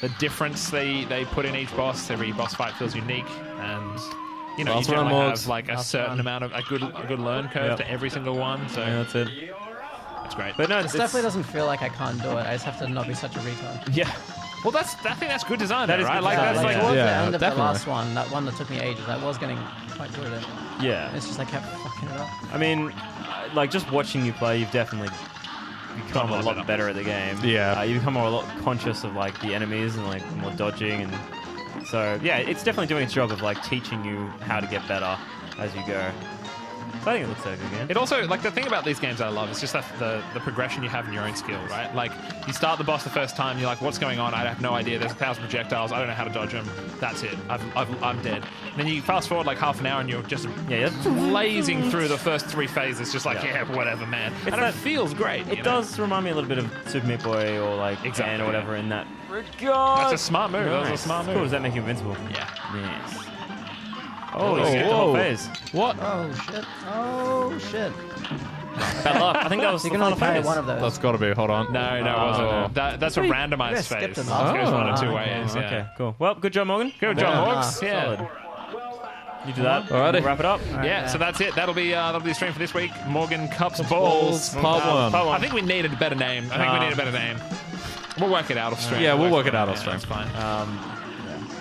the difference they put in each boss. Every boss fight feels unique, and you know, Last you generally round, have Morgs. like a Last certain round. amount of a good learn curve Yep. to every single one. So Yeah, that's it. that's great. But no, This definitely doesn't feel like I can't do it. I just have to not be such a retard. Yeah. well, I think that's good design. That though, is right? good Like design, that's like like towards Yeah, the end of definitely. the last one, that one that took me ages, I was getting quite good at it. Yeah. It's just I kept fucking it up. I mean, like just watching you play, you've definitely become a lot better at the game. Yeah. You become a lot conscious of like the enemies and like more dodging, and so yeah, it's definitely doing its job of like teaching you how to get better as you go. So I think it looks like a good game. It also, like, the thing about these games I love is just that the progression you have in your own skill, right? Like, you start the boss the first time, you're like, what's going on? I have no idea. There's 1,000 projectiles. I don't know how to dodge them. That's it. I'm dead. And then you fast forward like half an hour and you're just Yeah, blazing through the first 3 phases, just like, yeah, whatever, man. And that- it feels great. it you know? does remind me a little bit of Super Meat Boy or like Exactly, Pan or whatever in that regard. That's a smart move. That was a Nice. smart move. Cool. Does that make you invincible? Yeah. Yes. Oh, you skipped the whole phase. What? Oh shit. Oh shit. Bad luck. I think that was You the can only final carry phase. one of those. That's got to be. Hold on. No, it wasn't. That's a randomized Yeah, skip phase. them. It goes one of two Oh, ways. Oh, Yeah. okay, cool. Well, good job, Morgan. Good job, Yeah. Morgs. Yeah. Solid. You do that. Alrighty. We'll wrap it up. Yeah, so that's it. That'll be the stream for this week. Morgan Cups Balls. Part one. Part one. I think we needed a better name. We'll work it out off stream. Yeah, we'll work it out off Yeah, stream. That's fine.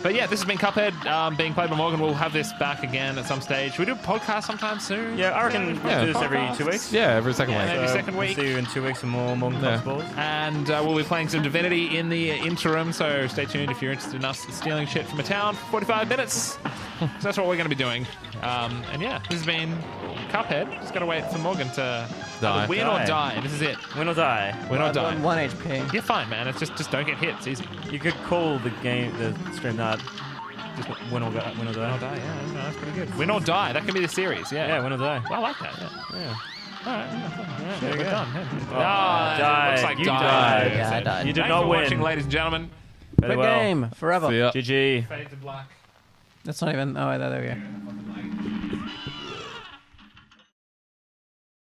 But yeah, this has been Cuphead being played by Morgan. We'll have this back again at some stage. Should we do a podcast sometime soon? Yeah, I reckon we'll Yeah. do this every 2 weeks. Yeah, every second Yeah, week. maybe second week. See you in 2 weeks for more Morgan Yeah. Cups Balls. And we'll be playing some Divinity in the interim, so stay tuned if you're interested in us stealing shit from a town for 45 minutes. So that's what we're going to be doing. And yeah, this has been Cuphead. Just got to wait for Morgan to Die. win or die. This is it. Win or die. Win or die. 1 HP. You're fine, man. It's just don't get hit. It's easy. You could call the stream that. Just win or die. Win or die, yeah. No, that's pretty good. Win or die. That can be the series, yeah. Yeah, win or die. I like that, yeah. Yeah. All right, yeah, there you we're go. done. Oh, Ah, died. looks like You died. died. Yeah, I died. You did Thanks not for win. watching, ladies and gentlemen. Very Good well. game. Forever. See ya. GG. Fade to black. That's not even. Oh, there we go.